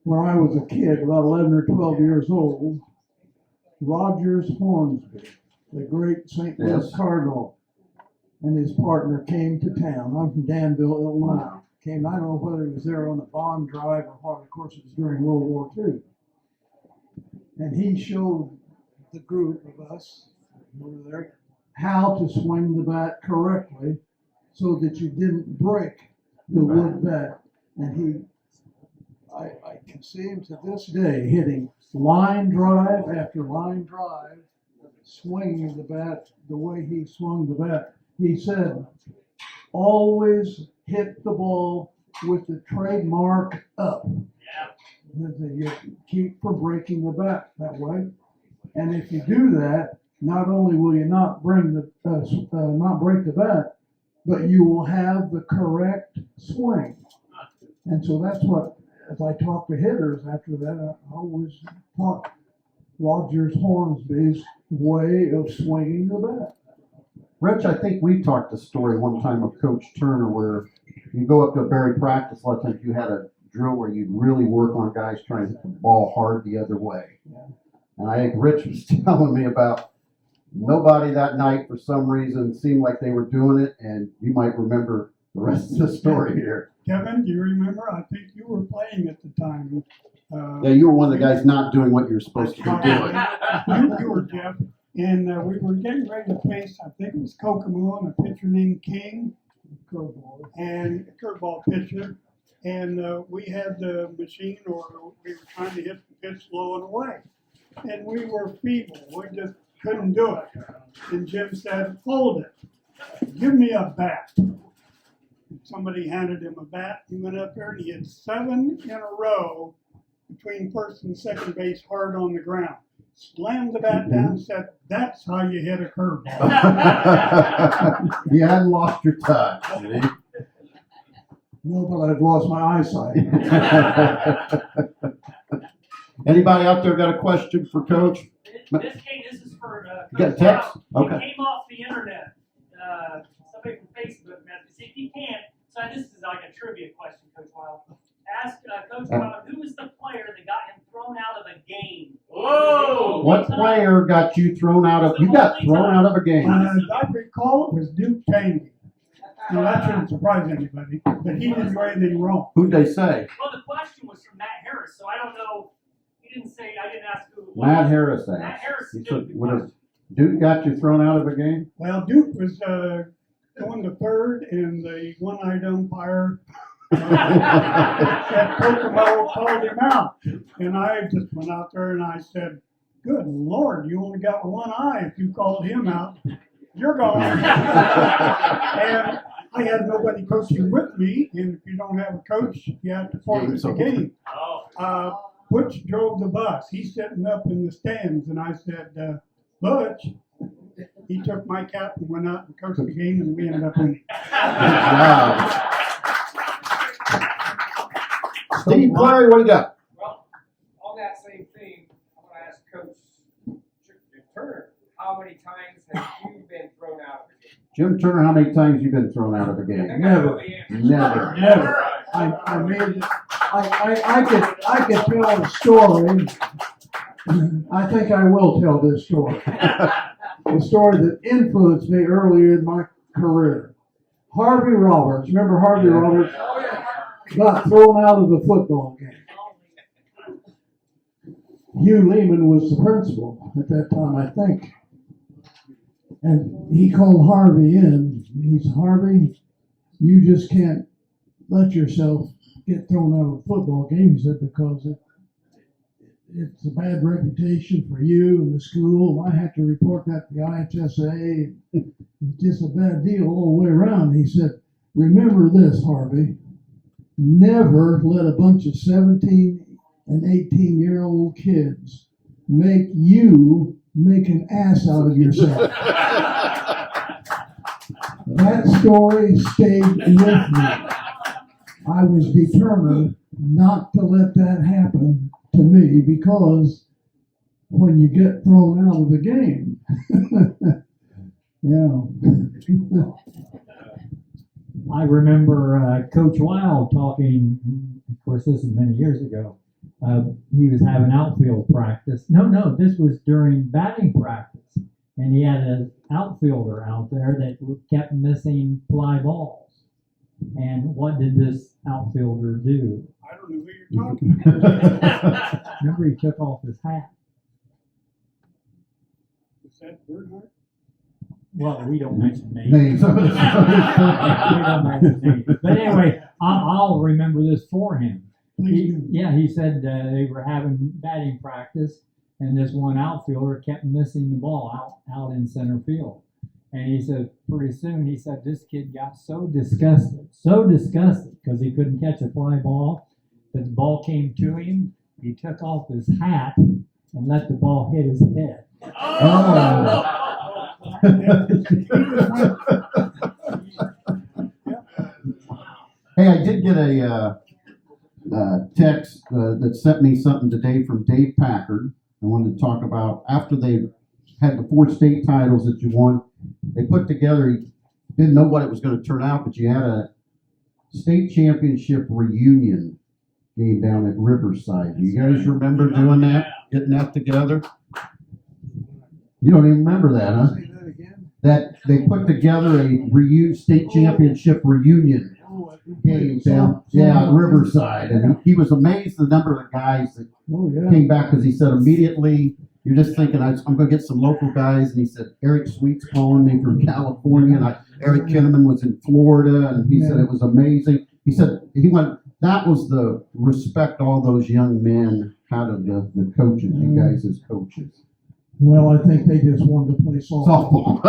when I was a kid, about 11 or 12 years old, Rogers Hornsby, the great St. Louis Yes. Cardinal, and his partner came to town. I'm from Danville, Illinois. came, I don't know whether he was there on the bond drive or what, of course it was during World War II. And he showed the group of us who were there how to swing the bat correctly so that you didn't break the wood bat. And I can see him to this day hitting line drive after line drive, swinging the bat the way he swung the bat. He said, always hit the ball with the trademark up. You keep from breaking the bat that way. And if you do that, not only will you not break the bat, but you will have the correct swing. And so that's what, as I talk to hitters after that, I always taught Rogers Hornsby's way of swinging the bat. Rich, I think we talked the story one time of Coach Turner where you go up to a Berry practice, a lot of times you had a drill where you'd really work on guys trying to hit the ball hard the other way. And I think Rich was telling me about nobody that night for some reason seemed like they were doing it, and you might remember the rest of the story here. Kevin, do you remember? I think you were playing at the time. Yeah, you were one of the guys not doing what you were supposed to be doing. You were, Jeff. And we were getting ready to face, I think it was Kokomo and a pitcher named King, and a curveball pitcher. And we had the machine, or we were trying to hit the pitch low and away. And we were feeble. We just couldn't do it. And Jim said, hold it. Give me a bat. Somebody handed him a bat. He went up there and he hit 7 in a row between first and second base hard on the ground. Slammed the bat down and said, that's how you hit a curveball. You hadn't lost your touch. No, but I've lost my eyesight. Anybody out there got a question for Coach? This is for You got a Coach text? Wild. Okay. It came off the internet. Somebody from Facebook messaged. See if you can. So this is like a trivia question, Coach Wild. Ask Coach Wild, who was the player that got him thrown out of a game? Whoa! What player got you thrown out of? You got thrown out of a game. I recall it was Duke Taney. Now that shouldn't surprise anybody, but he didn't do anything wrong. Who'd they say? Well, the question was from Matt Harris, so I don't know. He didn't say. I didn't ask who it was. Matt Harris asked. Matt Harris He did said, the would have question. Duke got you thrown out of a game? Well, Duke was going to third, and the one-eyed umpire at Kokomo called him out. And I just went out there and I said, good Lord, you only got one eye if you called him out. You're gone. And I had nobody coaching with me, and if you don't have a coach, you have to forfeit the game. Butch drove the bus. He's sitting up in the stands, and I said, Butch. He took my cap and went out and coached the game, and we ended up winning. Wow. Steve Clary, what do you got? Well, on that same theme, I'm going to ask Coach Turner, how many times have you been thrown out of a game? Jim Turner, how many times you been thrown out of a game? Never. Never. Never. I could tell a story. I think I will tell this story. A story that influenced me earlier in my career. Harvey Roberts, remember Harvey Roberts? Got thrown out of the football game. Hugh Lehman was the principal at that time, I think. And he called Harvey in. He said, Harvey, you just can't let yourself get thrown out of a football game, he said, because it's a bad reputation for you and the school. I have to report that to the IHSA. It's just a bad deal all the way around. He said, remember this, Harvey. Never let a bunch of 17 and 18-year-old kids make you make an ass out of yourself. That story stayed with me. I was determined not to let that happen to me, because when you get thrown out of the game, yeah. I remember Coach Wild talking, of course this is many years ago, he was having outfield practice. No, this was during batting practice. And he had an outfielder out there that kept missing fly balls. And what did this outfielder do? I don't know who you're talking about. Remember, he took off his hat. Was that Bernhardt? Well, we don't mention names. Names. We don't mention names. But anyway, I'll remember this for him. He said they were having batting practice, and this one outfielder kept missing the ball out in center field. And he said, pretty soon, he said, this kid got so disgusted, because he couldn't catch a fly ball, that the ball came to him. He took off his hat and let the ball hit his head. Oh. Hey, I did get a text that sent me something today from Dave Packard. I wanted to talk about after they had the 4 state titles that you won. They put together, he didn't know what it was going to turn out, but you had a state championship reunion game down at Riverside. Do you guys remember doing that? Getting that together? You don't even remember that, huh? That they put together a state championship reunion game down, at Riverside, and he was amazed the number of the guys that came back, because he said immediately, you're just thinking, I'm going to get some local guys, and he said, Eric Sweet's calling me from California, and Eric Kinnaman was in Florida, and he said it was amazing. He said, that was the respect all those young men had of the coaches, you guys as coaches. Well, I think they just wanted to play softball.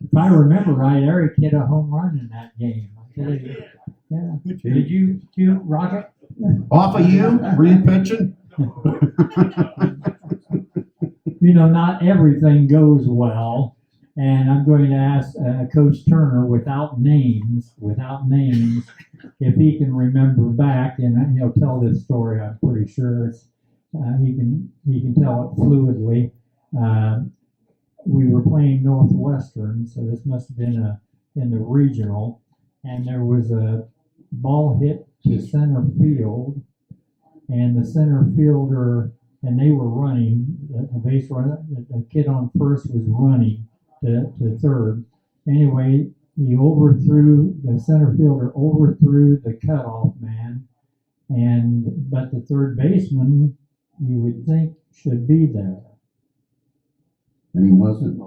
If I remember right, Eric hit a home run in that game. I tell you. Yeah. Did you rock it? Off of you? Were you pitching? You know, not everything goes well, and I'm going to ask Coach Turner, without names, if he can remember back, and he'll tell this story. I'm pretty sure he can tell it fluidly. We were playing Northwestern, so this must have been in the regional, and there was a ball hit to center field, and the center fielder, and they were running, the base runner, the kid on first was running to third. Anyway, the center fielder overthrew the cutoff man, but the third baseman, you would think, should be there. And he wasn't.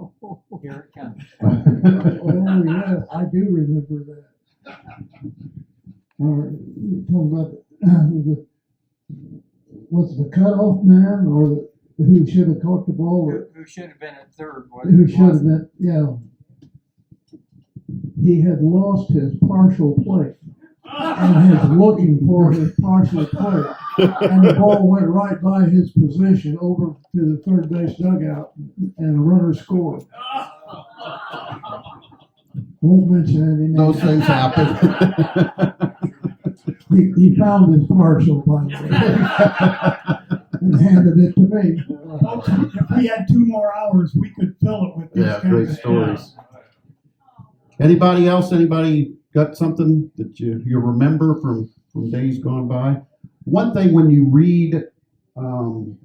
Here it comes. Oh, yeah, I do remember that. You're talking about was the cutoff man, or who should have caught the ball? Who should have been at third? Who should have been, yeah. He had lost his partial plate and was looking for his partial plate. And the ball went right by his position over to the third base dugout, and a runner scored. Won't mention any names. Those things happen. He found his partial plate and handed it to me. If we had 2 more hours, we could fill it with these kinds Great of stories. Anybody else? Anybody got something that you remember from days gone by? One thing when you read, and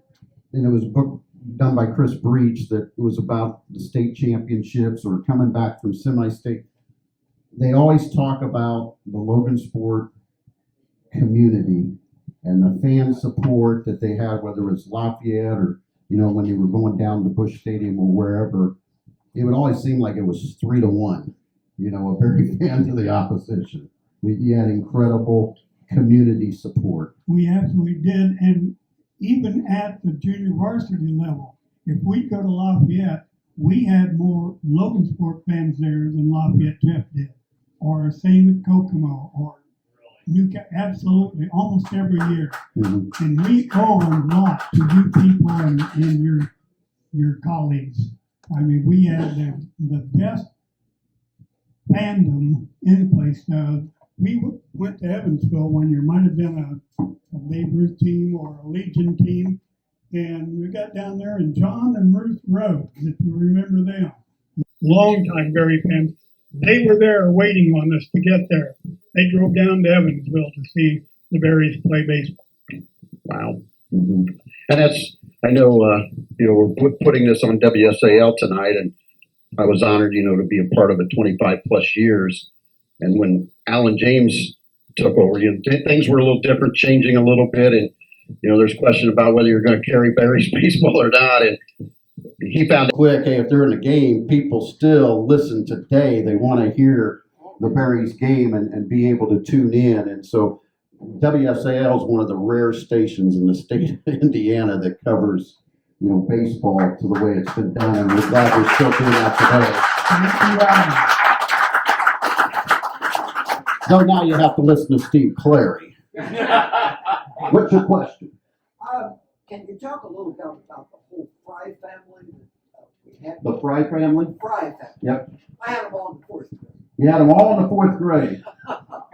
it was a book done by Chris Breach that was about the state championships or coming back from semi-state, they always talk about the Logansport community and the fan support that they had, whether it was Lafayette or, when you were going down to Busch Stadium or wherever. It would always seem like it was 3-1, a very fan to the opposition. You had incredible community support. We absolutely did, and even at the junior varsity level, if we go to Lafayette, we had more Logansport fans there than Lafayette Jeff did, or same at Kokomo, or absolutely, almost every year. Mm-hmm. And we owe a lot to you people and your colleagues. I mean, we had the best fandom in place. We went to Evansville one year, might have been a Babe Ruth team or a Legion team, and we got down there, and John and Ruth Rhodes, if you remember them, longtime Berry fans, they were there waiting on us to get there. They drove down to Evansville to see the Berries play baseball. Wow. Mm-hmm. And I know, we're putting this on WSAL tonight, and I was honored, to be a part of it 25 plus years. And when Alan James took over, things were a little different, changing a little bit. And, there's question about whether you're going to carry Barry's baseball or not. And he found it quick, hey, if they're in the game, people still listen today. They want to hear the Barry's game and be able to tune in. And so WSAL is one of the rare stations in the state of Indiana that covers, baseball to the way it's been done. And we're glad we're still doing that today. So now you have to listen to Steve Clary. What's your question? Can you talk a little bit about the whole Fry family that we had? The Fry family? Fry family. Yep. I had them all in the fourth grade. You had them all in the fourth grade.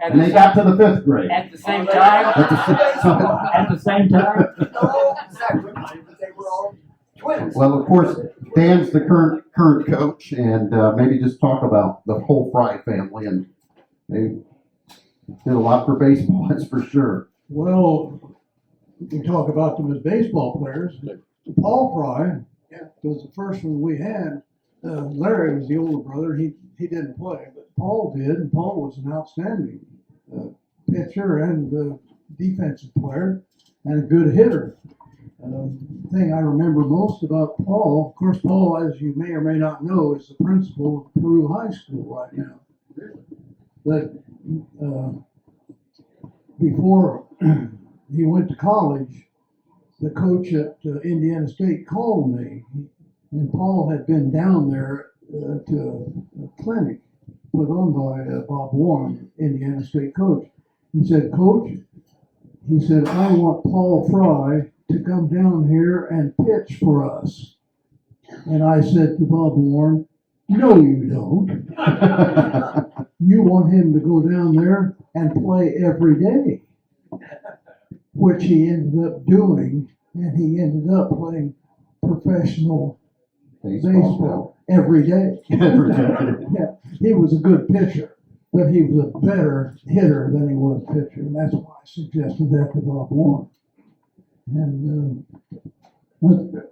And they got to the fifth grade. At the same time? At the same time? No, exactly. They were all twins. Well, of course, Dan's the current coach, and maybe just talk about the whole Fry family. And they did a lot for baseball, that's for sure. Well, we can talk about them as baseball players. Paul Fry was the first one we had. Larry was the older brother. He didn't play, but Paul did, and Paul was an outstanding pitcher and defensive player and a good hitter. The thing I remember most about Paul, of course, Paul, as you may or may not know, is the principal of Peru High School right now. But before he went to college, the coach at Indiana State called me, and Paul had been down there to a clinic put on by Bob Warren, Indiana State coach. He said, Coach, he said, I want Paul Fry to come down here and pitch for us. And I said to Bob Warren, no, you don't. You want him to go down there and play every day, which he ended up doing, and he ended up playing professional baseball every day. Yeah, he was a good pitcher, but he was a better hitter than he was pitcher, and that's why I suggested that to Bob Warren. And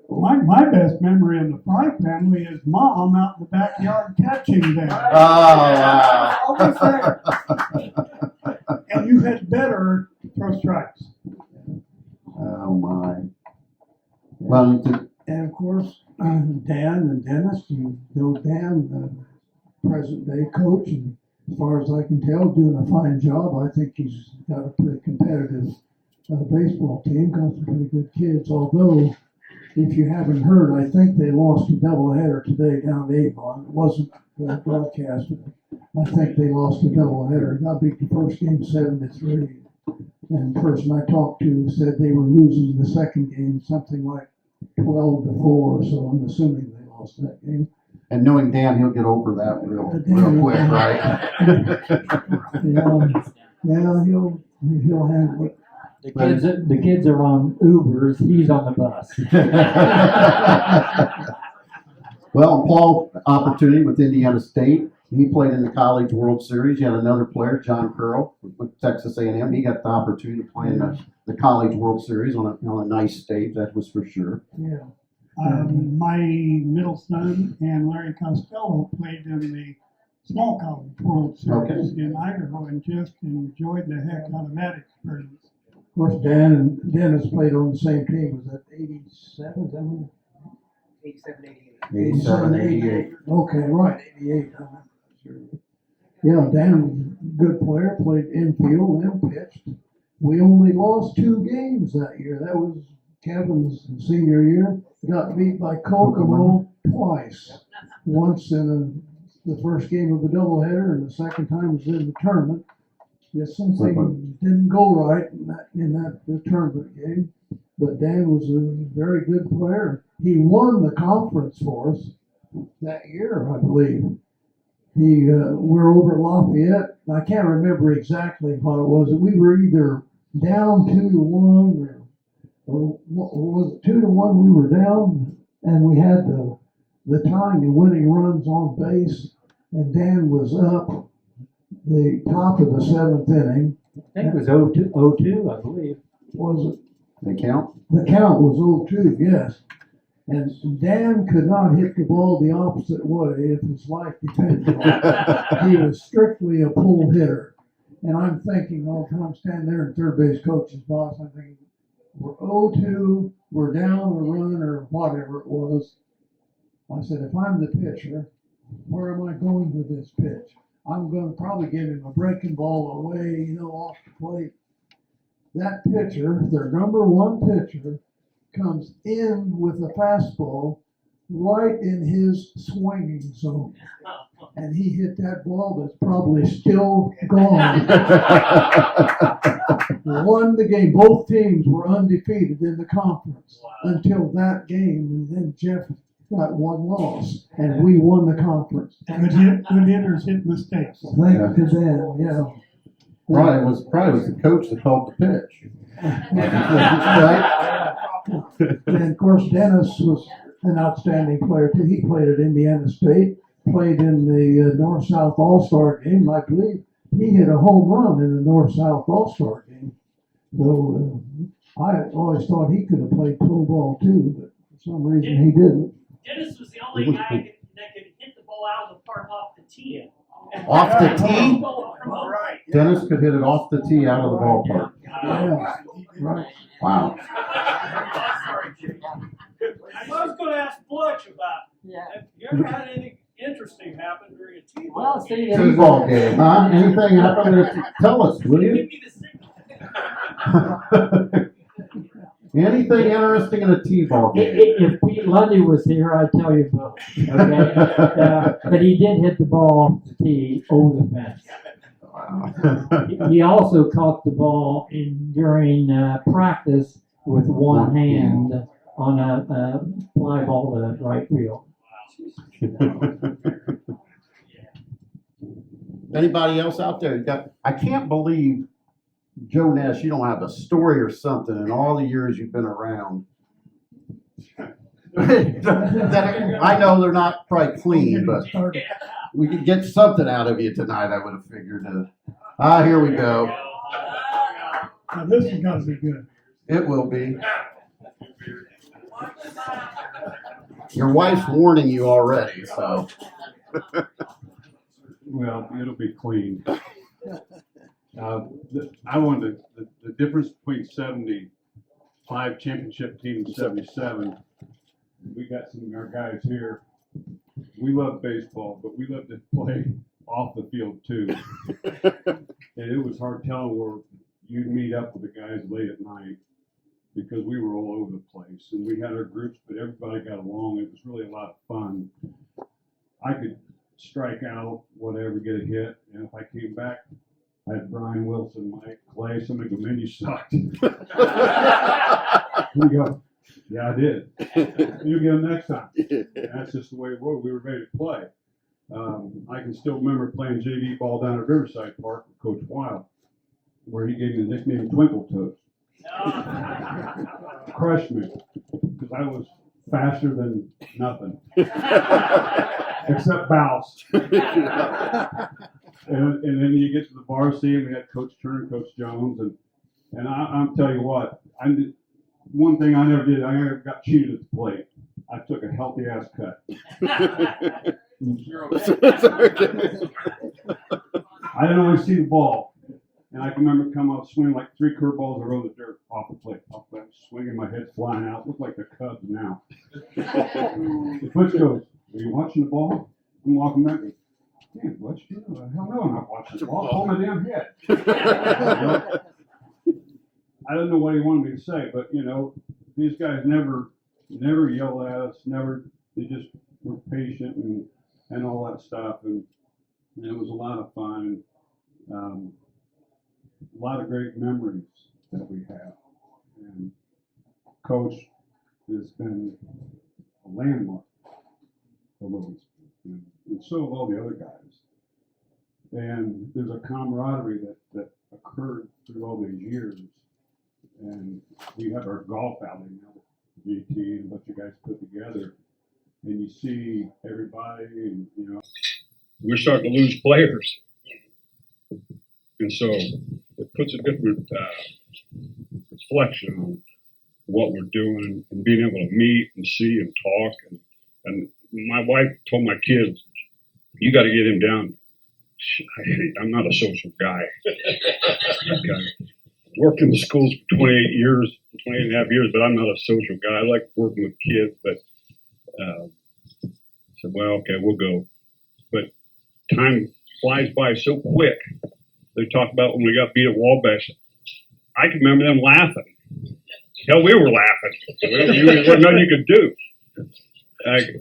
my best memory of the Fry family is Mom out in the backyard catching them. Oh, Always there. And you had better throw strikes. Oh, my. Well, and of course, Dan and Dennis, you know Dan, the present day coach, and as far as I can tell, doing a fine job. I think he's got a pretty competitive baseball team, got some pretty good kids. Although, if you haven't heard, I think they lost a doubleheader today down at Avon. It wasn't broadcast. I think they lost a doubleheader. Got beat the first game 7-3. And the person I talked to said they were losing the second game something like 12-4. So I'm assuming they lost that game. And knowing Dan, he'll get over that real quick, right? Yeah, he'll handle it. The kids are on Ubers, he's on the bus. Well, Paul, opportunity with Indiana State. He played in the College World Series. You had another player, John Curl, with Texas A&M. He got the opportunity to play in the College World Series on a nice stage, that was for sure. Yeah. My middle son and Larry Costello played in the Small College World Series in Idaho and just enjoyed the heck out of that experience. Of course, Dan and Dennis played on the same team. Was that 87? 87, 88. Okay, right, 88. I'm not sure. Yeah, Dan was a good player, played infield and pitched. We only lost 2 games that year. That was Kevin's senior year. Got beat by Kokomo twice. Once in the first game of the doubleheader, and the second time was in the tournament. Yes, something didn't go right in that tournament game. But Dan was a very good player. He won the conference for us that year, I believe. We're over at Lafayette. I can't remember exactly what it was. We were either down 2-1 or was it 2-1? We were down, and we had the tying and winning runs on base, and Dan was up the top of the 7th inning. I think it was 0-2, I believe. Was it? They count? The count was 0-2, yes. And Dan could not hit the ball the opposite way if his life depended on it. He was strictly a pull hitter. And I'm thinking all the time, standing there in third base coach's box, I'm thinking, we're 0-2, we're down, we're running, or whatever it was. I said, if I'm the pitcher, where am I going with this pitch? I'm going to probably give him a breaking ball away, off the plate. That pitcher, their number one pitcher, comes in with a fastball right in his swinging zone. And he hit that ball that's probably still gone. Won the game. Both teams were undefeated in the conference until that game, and then Jeff got one loss, and we won the conference. Good hitters hit mistakes. Thank to them, yeah. Probably was the coach that called the pitch. Right? And of course, Dennis was an outstanding player too. He played at Indiana State, played in the North-South All-Star game. I believe he hit a home run in the North-South All-Star game. So I always thought he could have played pro ball too, but for some reason he didn't. Dennis was the only guy that could hit the ball out of the park off the tee. Off the tee? Right. Dennis could hit it off the tee out of the ballpark. Yeah, right. Wow. I was going to ask Butch about, have you ever had anything interesting happen during a T-ball game? T-ball game, huh? Anything happen? Tell us, will you? Give me the signal. Anything interesting in a T-ball game? If Pete Lundy was here, I'd tell you both. Okay, but he did hit the ball off the tee over the fence. Wow. He also caught the ball during practice with one hand on a fly ball to right field. Anybody else out there? I can't believe, Joe Nash, you don't have a story or something in all the years you've been around. I know they're not probably clean, but we could get something out of you tonight, I would have figured. Here we go. Now this is gonna be good. It will be. Your wife's warning you already, so. Well, it'll be clean. I wanted the difference between 75 championship team and 77. We got some of our guys here. We love baseball, but we love to play off the field too. And it was hard telling where you'd meet up with the guys late at night because we were all over the place and we had our groups, but everybody got along. It was really a lot of fun. I could strike out, whatever, get a hit, and if I came back, I had Brian Wilson, Mike Clay, somebody go, man, you sucked. We go, yeah, I did. You get them next time. And that's just the way it was. We were ready to play. I can still remember playing JV ball down at Riverside Park with Coach Wild, where he gave me the nickname Twinkle Toes. Crushed me, because I was faster than nothing, except bounce. And then you get to the varsity, and we had Coach Turner, Coach Jones, and I'm telling you what, one thing I never did, I never got cheated at the plate. I took a healthy ass cut. I didn't always see the ball, and I can remember coming out swinging like 3 curveballs in a row in the dirt off the plate, swinging, my head flying out, looked like the Cubs now. The coach goes, "Are you watching the ball?" I'm walking back. Damn, Butch, hell no, I'm not watching the ball. Hold my damn head. I don't know what he wanted me to say, but these guys never yelled at us, they just were patient and all that stuff, and it was a lot of fun, a lot of great memories that we have. And Coach has been a landmark for Louisville, and so have all the other guys. And there's a camaraderie that occurred through all these years. And we have our golf outing now with GT and a bunch of guys put together. And you see everybody, and we're starting to lose players. And so it puts a different reflection what we're doing and being able to meet and see and talk. And my wife told my kids, you got to get him down. I'm not a social guy. Okay. Worked in the schools for 28 and a half years, but I'm not a social guy. I like working with kids, but I said, well, okay, we'll go. But time flies by so quick. They talk about when we got beat at Wabash. I can remember them laughing. Hell, we were laughing. There was nothing you could do.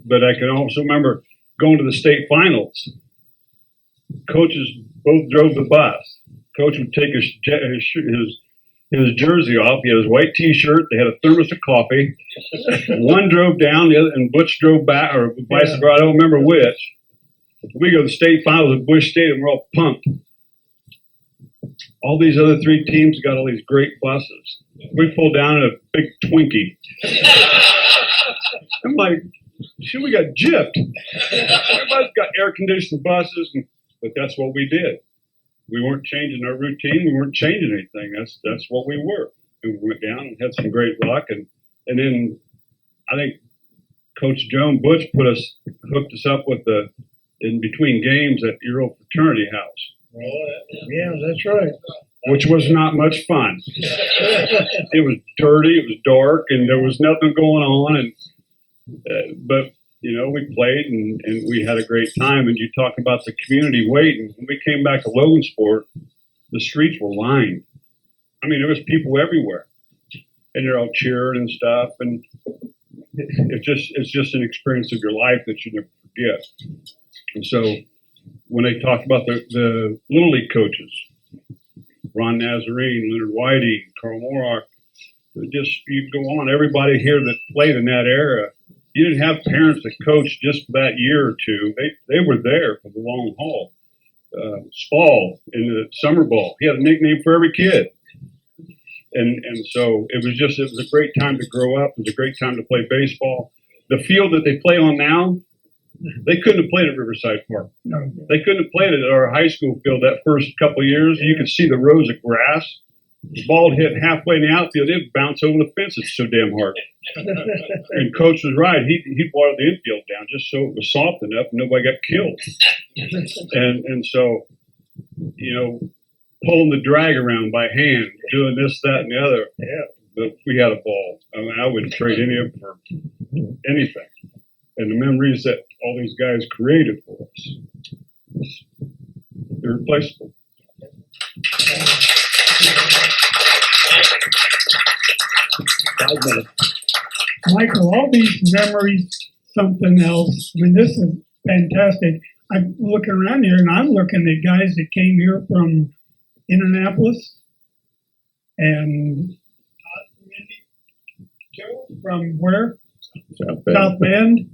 But I can also remember going to the state finals. Coaches both drove the bus. Coach would take his jersey off. He had his white T-shirt. They had a thermos of coffee. One drove down, the other, and Butch drove back, or vice versa. I don't remember which. We go to the state finals at Bush Stadium. We're all pumped. All these other three teams got all these great buses. We pulled down in a big Twinkie. I'm like, shit, we got gypped. Everybody's got air-conditioned buses, but that's what we did. We weren't changing our routine. We weren't changing anything. That's what we were. And we went down and had some great luck. And then I think Coach Joan Butch hooked us up with in between games at your old fraternity house. Yeah, that's right. Which was not much fun. It was dirty, it was dark, and there was nothing going on. And but you know, we played and we had a great time. And you talk about the community waiting. When we came back to Logansport, the streets were lined. I mean, there was people everywhere, and they're all cheering and stuff. And it's just an experience of your life that you never forget. And so when they talked about the Little League coaches, Ron Nazarene, Leonard Whiting, Carl Moroch, you go on. Everybody here that played in that era, you didn't have parents that coached just for that year or two. They were there for the long haul. Spall in the summer ball, he had a nickname for every kid. And so it was a great time to grow up. It was a great time to play baseball. The field that they play on now, they couldn't have played at Riverside Park. No. They couldn't have played it at our high school field that first couple of years. You could see the rows of grass. The ball would hit halfway in the outfield. It would bounce over the fence. It's so damn hard. And Coach was right. He watered the infield down just so it was soft enough and nobody got killed. And so, you know, pulling the drag around by hand, doing this, that, and the other. Yeah. But we had a ball. I mean, I wouldn't trade any of it for anything. And the memories that all these guys created for us, irreplaceable. Michael, all these memories, something else. I mean, this is fantastic. I'm looking around here and I'm looking at guys that came here from Indianapolis and from where? South Bend.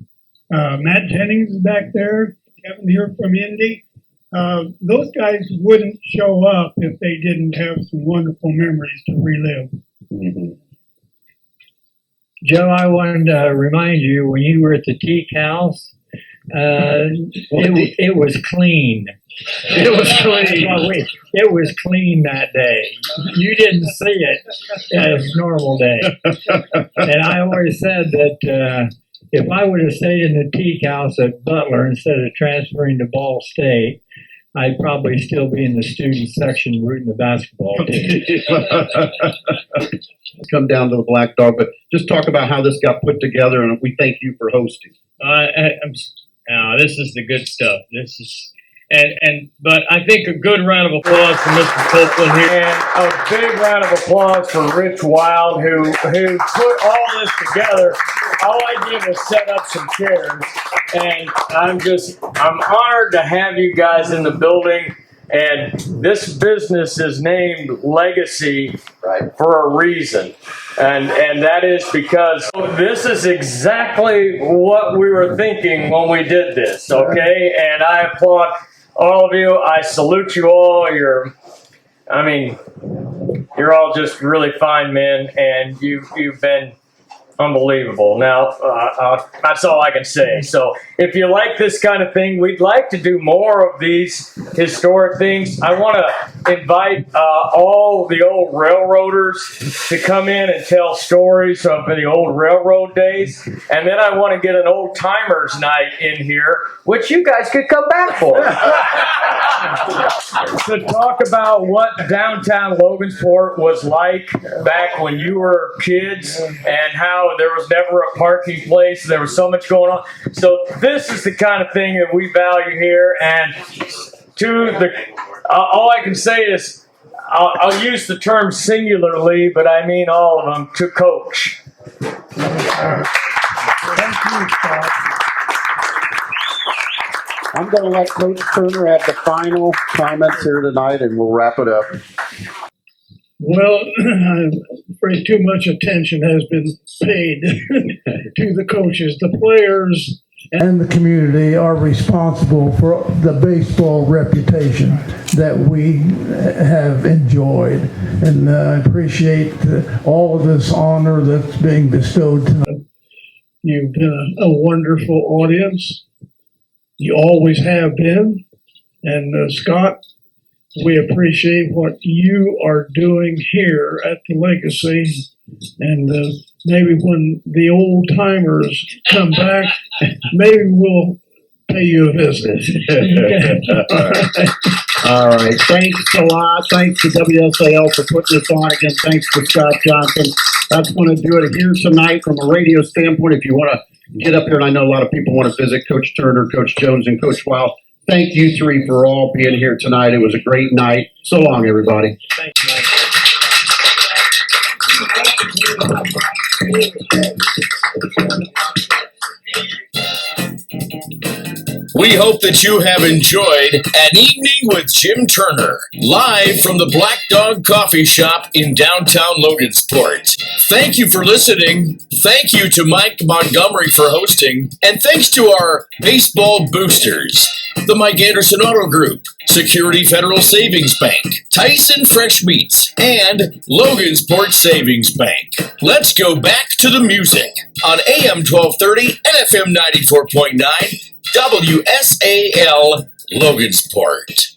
Matt Jennings is back there. Kevin here from Indy. Those guys wouldn't show up if they didn't have some wonderful memories to relive. Mm-hmm. Joe, I wanted to remind you when you were at the Teak House, it was clean. It was clean. It was clean that day. You didn't see it as a normal day. And I always said that if I would have stayed in the Teak House at Butler instead of transferring to Ball State, I'd probably still be in the student section rooting the basketball team. Come down to the Black Dog, but just talk about how this got put together, and we thank you for hosting. This is the good stuff. This is, but I think a good round of applause for Mr. Copeland here. And a big round of applause for Rich Wild, who put all this together. All I did was set up some chairs, and I'm honored to have you guys in the building. And this business is named Legacy for a reason. And that is because this is exactly what we were thinking when we did this, okay? And I applaud all of you. I salute you all. You're all just really fine men, and you've been unbelievable. Now, that's all I can say. So if you like this kind of thing, we'd like to do more of these historic things. I want to invite all the old railroaders to come in and tell stories of the old railroad days. And then I want to get an old timers night in here, which you guys could come back for. To talk about what downtown Logansport was like back when you were kids and how there was never a parking place. There was so much going on. So this is the kind of thing that we value here. And all I can say is, I'll use the term singularly, but I mean all of them, to Coach. Thank you, Scott. I'm going to let Coach Turner have the final comments here tonight, and we'll wrap it up. Well, I'm afraid too much attention has been paid to the coaches. The players and the community are responsible for the baseball reputation that we have enjoyed. And I appreciate all of this honor that's being bestowed tonight. You've been a wonderful audience. You always have been. And Scott, we appreciate what you are doing here at the Legacy. And maybe when the old timers come back, maybe we'll pay you a visit. All right. Thanks a lot. Thanks to WSAL for putting this on. Again, thanks to Scott Johnson. That's going to do it here tonight from a radio standpoint. If you want to get up here, and I know a lot of people want to visit Coach Turner, Coach Jones, and Coach Wild, thank you three for all being here tonight. It was a great night. So long, everybody. Thanks, Mike. We hope that you have enjoyed An Evening with Jim Turner, live from the Black Dog Coffee Shop in downtown Logansport. Thank you for listening. Thank you to Mike Montgomery for hosting. And thanks to our baseball boosters, the Mike Anderson Auto Group, Security Federal Savings Bank, Tyson Fresh Meats, and Logansport Savings Bank. Let's go back to the music on AM 1230 and FM 94.9 WSAL Logansport.